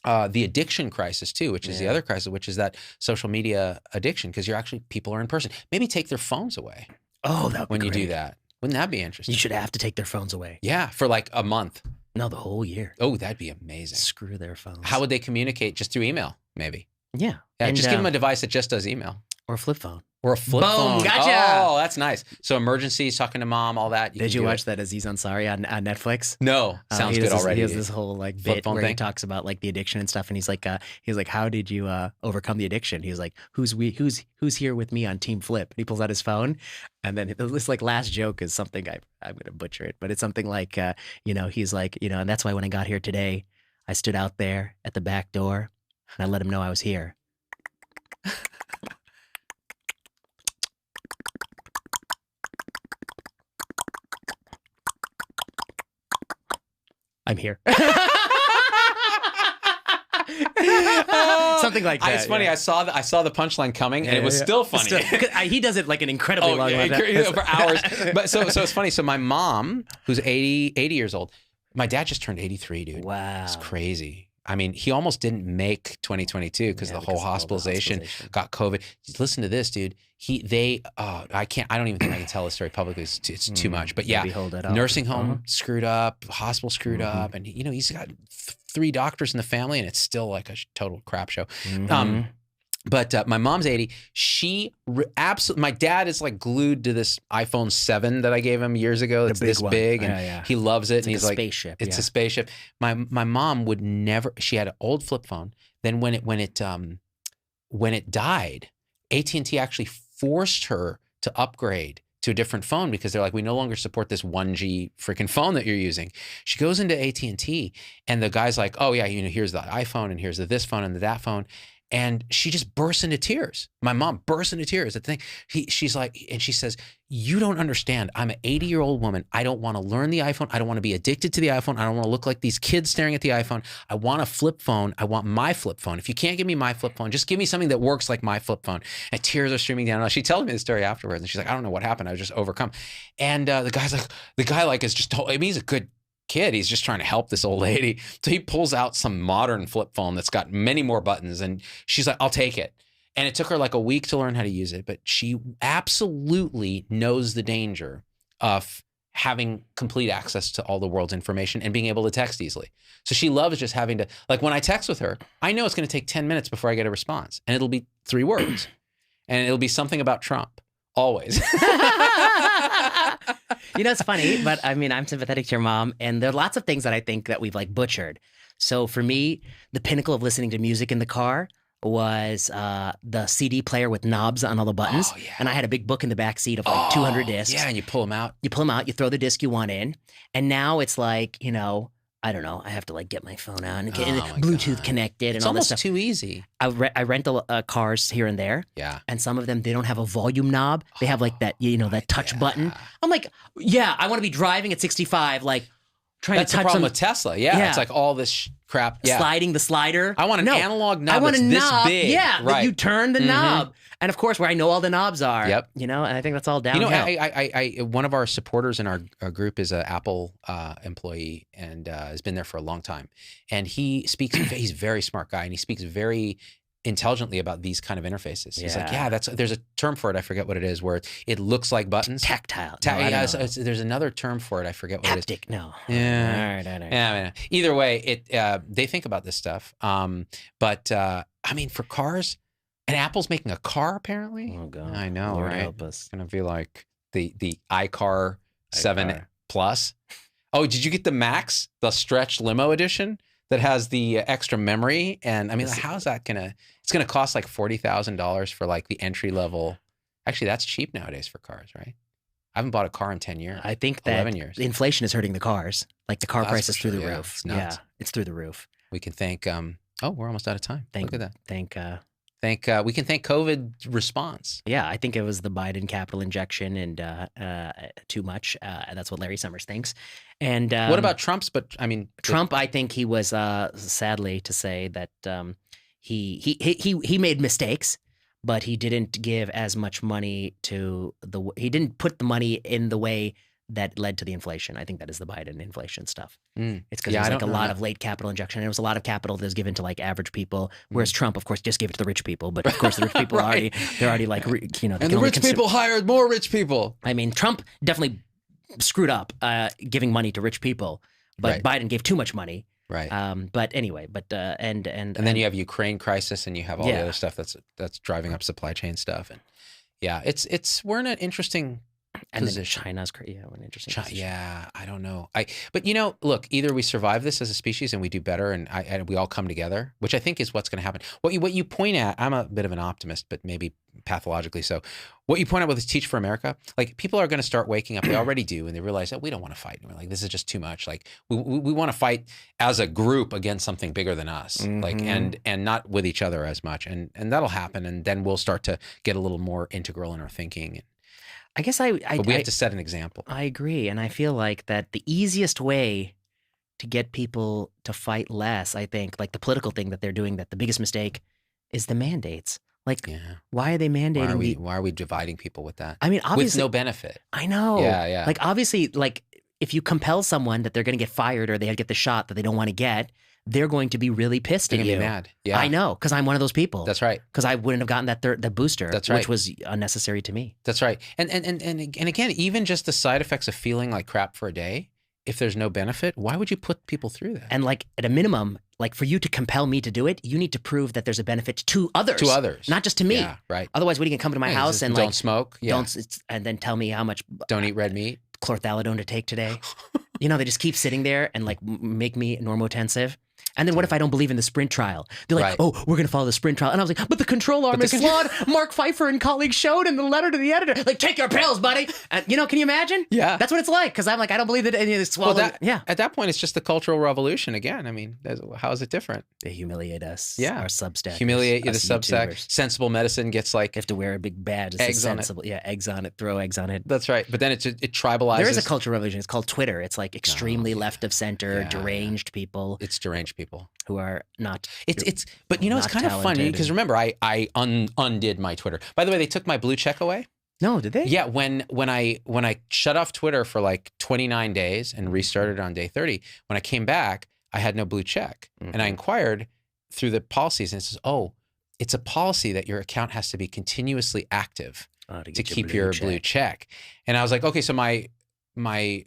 addiction crisis too, which is the other crisis, which is that social media addiction, because people are in person. Maybe take their phones away. Oh, that would be great. You do that. Wouldn't that be interesting? You should have to take their phones away. Yeah, for like a month. No, the whole year. Oh, that'd be amazing. Screw their phones. How would they communicate? Just through email, maybe. Yeah. And just give them a device that just does email. Or a flip phone. Or a flip phone. Boom, gotcha. Oh, that's nice. So emergencies, talking to mom, all that. Did you watch that Aziz Ansari on Netflix? No. Sounds good already. He has this whole bit where he talks about the addiction and stuff, and he's like, how did you overcome the addiction? He's like, who's here with me on Team Flip? And he pulls out his phone, and then this last joke is something I'm gonna butcher it, but it's something like, he's like, and that's why when I got here today, I stood out there at the back door, and I let him know I was here. I'm here. Something like that. It's funny. Yeah. I saw the punchline coming, and it was still funny. He does it like an incredibly long for hours. But so it's funny. So my mom, who's 80 years old, my dad just turned 83, dude. Wow, it's crazy. I mean, he almost didn't make 2022 because the whole hospitalization got COVID. Listen to this, dude. I don't even think I can tell this story publicly. It's too much. But yeah, nursing home screwed up, hospital screwed up, and he's got 3 doctors in the family, and it's still like a total crap show. But my mom's 80. My dad is like glued to this iPhone 7 that I gave him years ago. It's this big, and he loves it. It's and he's like, spaceship. It's a spaceship. My mom would never. She had an old flip phone. Then when it died, AT&T actually forced her to upgrade to a different phone because they're like, we no longer support this 1G freaking phone that you're using. She goes into AT&T, and the guy's like, oh yeah, here's the iPhone, and here's this phone and that phone. And she just bursts into tears. My mom bursts into tears at the thing. She's like, and she says, you don't understand. I'm an 80-year-old woman. I don't want to learn the iPhone. I don't want to be addicted to the iPhone. I don't want to look like these kids staring at the iPhone. I want a flip phone. I want my flip phone. If you can't give me my flip phone, just give me something that works like my flip phone. And tears are streaming down. She tells me the story afterwards. And she's like, I don't know what happened. I was just overcome. And the guy is just told, I mean, he's a good kid. He's just trying to help this old lady. So he pulls out some modern flip phone that's got many more buttons. And she's like, I'll take it. And it took her like a week to learn how to use it. But she absolutely knows the danger of having complete access to all the world's information and being able to text easily. So she loves just having to, like when I text with her, I know it's going to take 10 minutes before I get a response. And it'll be 3 words. And it'll be something about Trump. Always. You know, it's funny, but I mean, I'm sympathetic to your mom, and there are lots of things that I think that we've like butchered. So for me, the pinnacle of listening to music in the car was the CD player with knobs on all the buttons. Oh, yeah. And I had a big book in the back seat of like 200 discs. Yeah, and you pull them out. You pull them out, you throw the disc you want in. And now it's like, you know, I don't know. I have to like get my phone out and get Bluetooth connected and all this stuff. It's almost too easy. I rent cars here and there. Yeah. And some of them, they don't have a volume knob. They have like that, you know, that touch button. I'm like, yeah, I want to be driving at 65, like trying That's to touch the problem with Tesla. Yeah. It's like all this crap. Yeah. Sliding the slider. I want an analog knob. I want a knob. This big. Yeah. Right. That you turn the knob. And of course, where I know all the knobs are. Yep. You know, and I think that's all downhill. You know, I one of our supporters in our group is an Apple employee and has been there for a long time. And he speaks, he's a very smart guy, and he speaks very intelligently about these kind of interfaces. He's like, yeah, there's a term for it. I forget what it is, where it looks like buttons. Tactile. There's another term for it. I forget what it is. Haptic, no. Yeah. All right. Yeah, I mean, either way, they think about this stuff. But I mean, for cars, and Apple's making a car apparently. Oh God, I know, Lord right? help us. It's gonna be like the iCar 7 Plus. Oh, did you get the Max, the stretch limo edition that has the extra memory? And I mean, how's that gonna? It's gonna cost like $40,000 for like the entry level. Actually, that's cheap nowadays for cars, right? I haven't bought a car in 10 years. I think that 11 years. Inflation is hurting the cars. Like the car price is through the roof. It's nuts. Yeah, it's through the roof. We can thank. Oh, we're almost out of time. Look at that. We can thank COVID response. Yeah, I think it was the Biden capital injection and too much. That's what Larry Summers thinks. And what about Trump's? But I mean, Trump. I think he was sadly to say that he made mistakes, but he didn't give as much money to he didn't put the money in the way that led to the inflation. I think that is the Biden inflation stuff. It's because there's like a lot of late capital injection. And it was a lot of capital that was given to like average people, whereas Trump, of course, just gave it to the rich people. But of course, the rich people are already like, you know. And the rich people hired more rich people. I mean, Trump definitely screwed up giving money to rich people, but Biden gave too much money. Right. But anyway, and then you have Ukraine crisis, and you have all the other stuff that's driving up supply chain stuff, and we're in an interesting. And then China's crazy. Yeah, an interesting position. Yeah, I don't know. But you know, look, either we survive this as a species and we do better, and we all come together, which I think is what's going to happen. What you point at, I'm a bit of an optimist, but maybe pathologically so. What you point out with this Teach for America, like people are going to start waking up. They already do, and they realize that we don't want to fight. And we're like, this is just too much. Like we want to fight as a group against something bigger than us, like and not with each other as much. And that'll happen, and then we'll start to get a little more integral in our thinking. I guess but we have to set an example. I agree. And I feel like that the easiest way to get people to fight less, I think, like the political thing that they're doing, that the biggest mistake is the mandates. Like, why are they mandating? Why are we dividing people with that? I mean, obviously. With no benefit. I know. Yeah. Like, obviously, like, if you compel someone that they're going to get fired or they get the shot that they don't want to get, they're going to be really pissed at you. They're going to be mad. Yeah. I know, because I'm one of those people. That's right. Because I wouldn't have gotten that booster, which was unnecessary to me. That's right. And again, even just the side effects of feeling like crap for a day, if there's no benefit, why would you put people through that? And like at a minimum, like for you to compel me to do it, you need to prove that there's a benefit to others. To others. Not just to me. Yeah, right. Otherwise, what are you going to come to my house and like... Don't smoke. Yeah. And then tell me how much... Don't eat red meat. Chlorthalidone to take today. You know, they just keep sitting there and like make me normotensive. And then what if I don't believe in the sprint trial? They're like, oh, we're going to follow the sprint trial. And I was like, but the control arm is flawed. Mark Pfeiffer and colleagues showed in the letter to the editor. Like, take your pills, buddy. And, you know, can you imagine? Yeah. That's what it's like. Because I'm like, I don't believe that any of this swallowed. Well, at that point, it's just the Cultural Revolution again. I mean, how is it different? They humiliate us. Yeah. Our Substack. Humiliate you, the Substack. YouTubers. Sensible Medicine gets like... You have to wear a big badge. It's eggs sensible. On it. Yeah, eggs on it. Throw eggs on it. That's right. But then it tribalizes. There is a Cultural Revolution. It's called Twitter. It's like extremely left of center, deranged people. It's deranged people. Who are not... But you know, it's kind of funny because remember, I undid my Twitter. By the way, they took my blue check away. No, did they? Yeah, when I shut off Twitter for like 29 days and restarted on day 30, when I came back, I had no blue check. And I inquired through the policies and it says, oh, it's a policy that your account has to be continuously active to keep your blue check. And I was like, okay, so my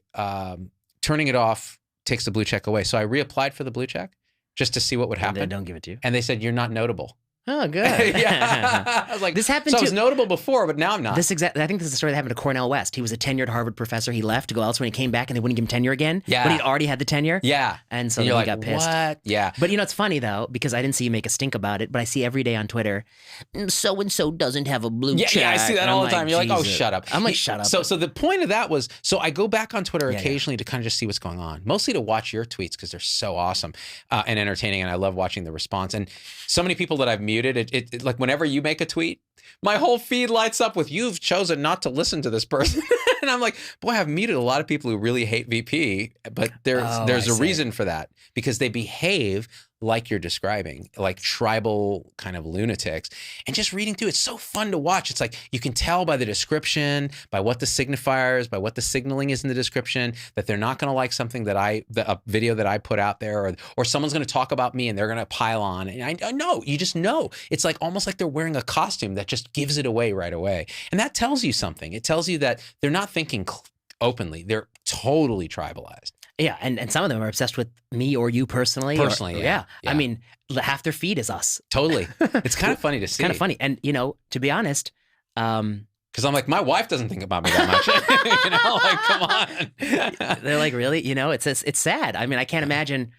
turning it off takes the blue check away. So I reapplied for the blue check just to see what would happen. And they don't give it to you. And they said, you're not notable. Oh, good. Yeah. I was like, this happened so I was notable before, but now I'm not. I think this is the story that happened to Cornel West. He was a tenured Harvard professor. He left to go elsewhere and he came back and they wouldn't give him tenure again. Yeah. But he'd already had the tenure. Yeah. And so then he got pissed. What? Yeah. But you know, it's funny though, because I didn't see you make a stink about it, but I see every day on Twitter, so-and-so doesn't have a blue check. Yeah, I see that all the time. You're like, oh, shut up. I'm like, shut up. So the point of that was, so I go back on Twitter occasionally to kind of just see what's going on, mostly to watch your tweets because they're so awesome and entertaining. And I love watching the response. And so many people that I've muted, it like whenever you make a tweet, my whole feed lights up with you've chosen not to listen to this person. And I'm like, boy, I've muted a lot of people who really hate VP, but there's a reason for that because they behave like you're describing, like tribal kind of lunatics. And just reading through, it's so fun to watch. It's like you can tell by the description, by what the signifiers, by what the signaling is in the description, that they're not going to like something a video that I put out there, or someone's going to talk about me and they're going to pile on. And I know, you just know. It's like almost like they're wearing a costume that just gives it away right away. And that tells you something. It tells you that they're not thinking openly. They're totally tribalized. Yeah, and some of them are obsessed with me or you personally. Yeah. I mean, half their feed is us. Totally. It's kind of funny to see. It's kind of funny. And, you know, to be honest... because I'm like, my wife doesn't think about me that much. You know, like, come on. They're like, really? You know, it's sad. I mean, I can't imagine...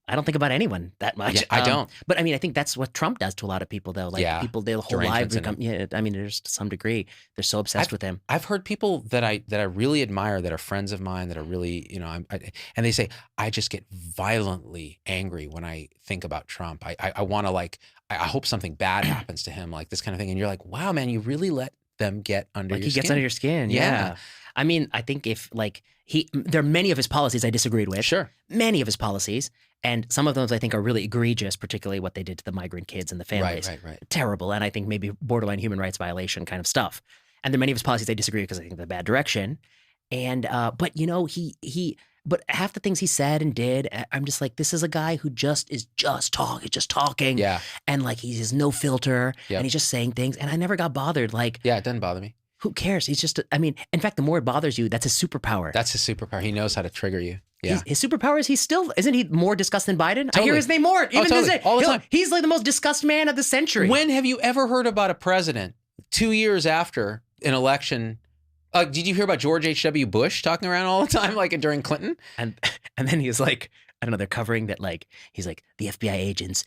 I don't think about anyone that much. Yeah, I don't. But I mean, I think that's what Trump does to a lot of people, though. Like people, their whole lives become. Yeah, I mean, there's to some degree they're so obsessed with him. I've heard people that I really admire, that are friends of mine, that are really, you know, and they say I just get violently angry when I think about Trump. I want to like, I hope something bad happens to him, like this kind of thing. And you're like, wow, man, you really let them get under your skin. He gets under your skin. Yeah. I mean, I think if like there are many of his policies I disagreed with. Sure. Many of his policies. And some of those I think are really egregious, particularly what they did to the migrant kids and the families. Right. Terrible. And I think maybe borderline human rights violation kind of stuff. And there are many of his policies I disagree with because I think they're bad direction. And, but you know, but half the things he said and did, I'm just like, this is a guy who is just talking. Yeah. And like, he has no filter and he's just saying things. And I never got bothered. Like, yeah, it doesn't bother me. Who cares? He's just, I mean, in fact, the more it bothers you, that's his superpower. That's his superpower. He knows how to trigger you. Yeah. His superpower is isn't he more discussed than Biden? Totally. I hear his name more. Even totally. All the time. He's like the most discussed man of the century. When have you ever heard about a president 2 years after an election? Did you hear about George H.W. Bush talking around all the time, like during Clinton? And then he was like, I don't know, they're covering that, like, he's like, the FBI agents,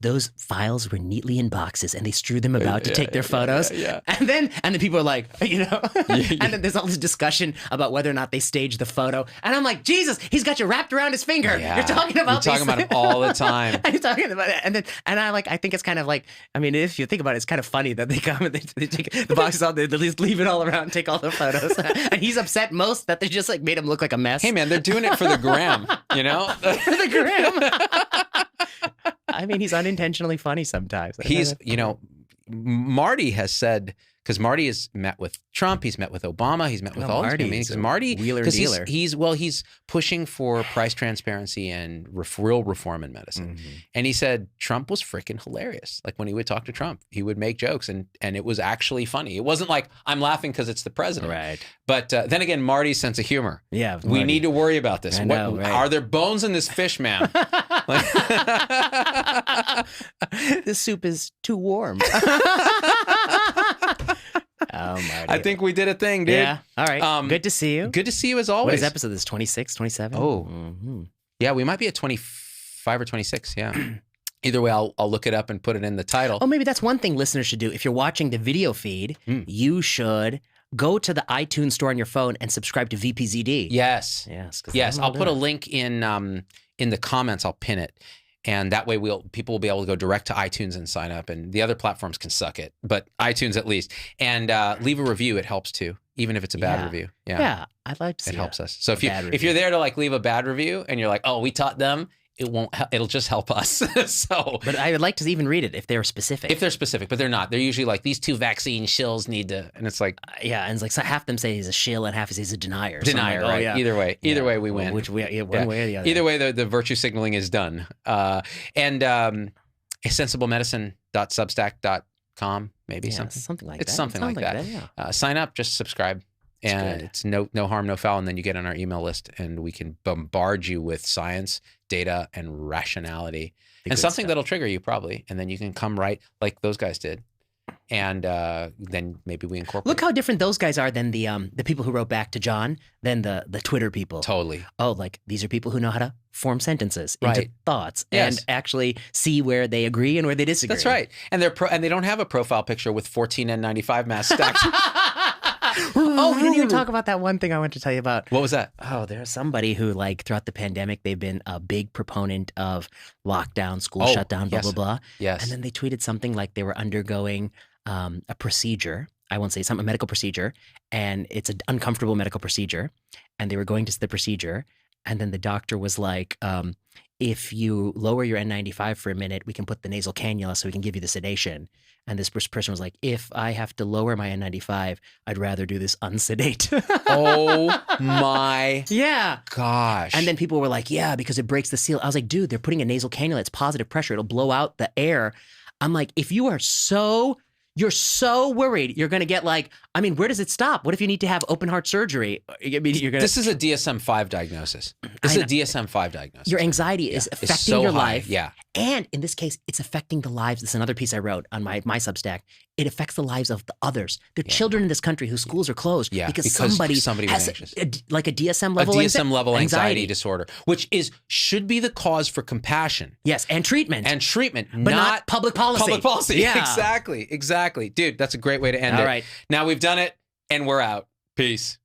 those files were neatly in boxes and they strew them about to take their photos. Yeah. And then people are like, you know, and then there's all this discussion about whether or not they staged the photo. And I'm like, Jesus, he's got you wrapped around his finger. Yeah. You're talking about him all the time. And you're talking about it. And I think it's kind of like, I mean, if you think about it, it's kind of funny that they come and they take the boxes out, they just leave it all around and take all the photos. And he's upset most that they just like made him look like a mess. Hey man, they're doing it for the gram, you know? For the gram. I mean, he's unintentionally funny sometimes. He's, you know, Marty has said, because Marty has met with Trump, he's met with Obama, he's met with all these meetings. Because Marty, because he's pushing for price transparency and real reform in medicine. Mm-hmm. And he said Trump was freaking hilarious. Like when he would talk to Trump, he would make jokes, and it was actually funny. It wasn't like I'm laughing because it's the president. Right. But then again, Marty's sense of humor. Yeah. We need to worry about this. I know, right. Are there bones in this fish, ma'am? This soup is too warm. Oh, Marty. I think we did a thing, dude. Yeah. All right. Good to see you. Good to see you as always. What is episode this? 26, 27? Oh. Mm-hmm. Yeah, we might be at 25. 25 or 26. Yeah. Either way, I'll look it up and put it in the title. Oh, maybe that's one thing listeners should do. If you're watching the video feed, you should go to the iTunes store on your phone and subscribe to VPZD. Yes. Yes. I'll put a link in the comments. I'll pin it. And that way people will be able to go direct to iTunes and sign up. And the other platforms can suck it, but iTunes at least. And leave a review. It helps too, even if it's a bad review. Yeah. I'd like to see it. Helps us. So if you're there to like leave a bad review and you're like, oh, we taught them, it'll just help us. But I would like to even read it if they're specific. If they're specific, but they're not. They're usually like, these 2 vaccine shills need to, and it's like, and it's like, so half them say he's a shill and half he's a denier. Denier, like, right? Either way, we win. One way or the other. Either way, the virtue signaling is done. sensiblemedicine.substack.com, maybe something like that. It's something like that. Sign up, just subscribe. And it's no harm, no foul. And then you get on our email list and we can bombard you with science, data, and rationality. And something that'll trigger you probably. And then you can come right like those guys did. And then maybe we incorporate. Look how different those guys are than the people who wrote back to John, than the Twitter people. Totally. Oh, like these are people who know how to form sentences into thoughts and actually see where they agree and where they disagree. That's right. And they don't have a profile picture with 14 N95 masks stacked. Oh, we didn't even talk about that one thing I wanted to tell you about. What was that? Oh, there's somebody who, like, throughout the pandemic, they've been a big proponent of lockdown, school shutdown, blah, blah, blah. Yes. And then they tweeted something like they were undergoing a procedure. I won't say a medical procedure. And it's an uncomfortable medical procedure. And they were going to the procedure. And then the doctor was like, if you lower your N95 for a minute, we can put the nasal cannula so we can give you the sedation. And this person was like, if I have to lower my N95, I'd rather do this unsedate. Oh my gosh. And then people were like, yeah, because it breaks the seal. I was like, dude, they're putting a nasal cannula. It's positive pressure. It'll blow out the air. I'm like, if you are you're so worried you're going to get like, I mean, where does it stop? What if you need to have open heart surgery? I mean, This is a DSM-5 diagnosis. This is a DSM-5 diagnosis. Your anxiety is affecting so your high. life. Yeah. And in this case, it's affecting the lives. This is another piece I wrote on my Substack. It affects the lives of the others. There are children in this country whose schools are closed because somebody was has anxious. like a DSM level level anxiety disorder, which should be the cause for compassion. Yes, and treatment. But not public policy. Public policy. Yeah. Exactly. Dude, that's a great way to end it. All right. Now we've done it and we're out. Peace.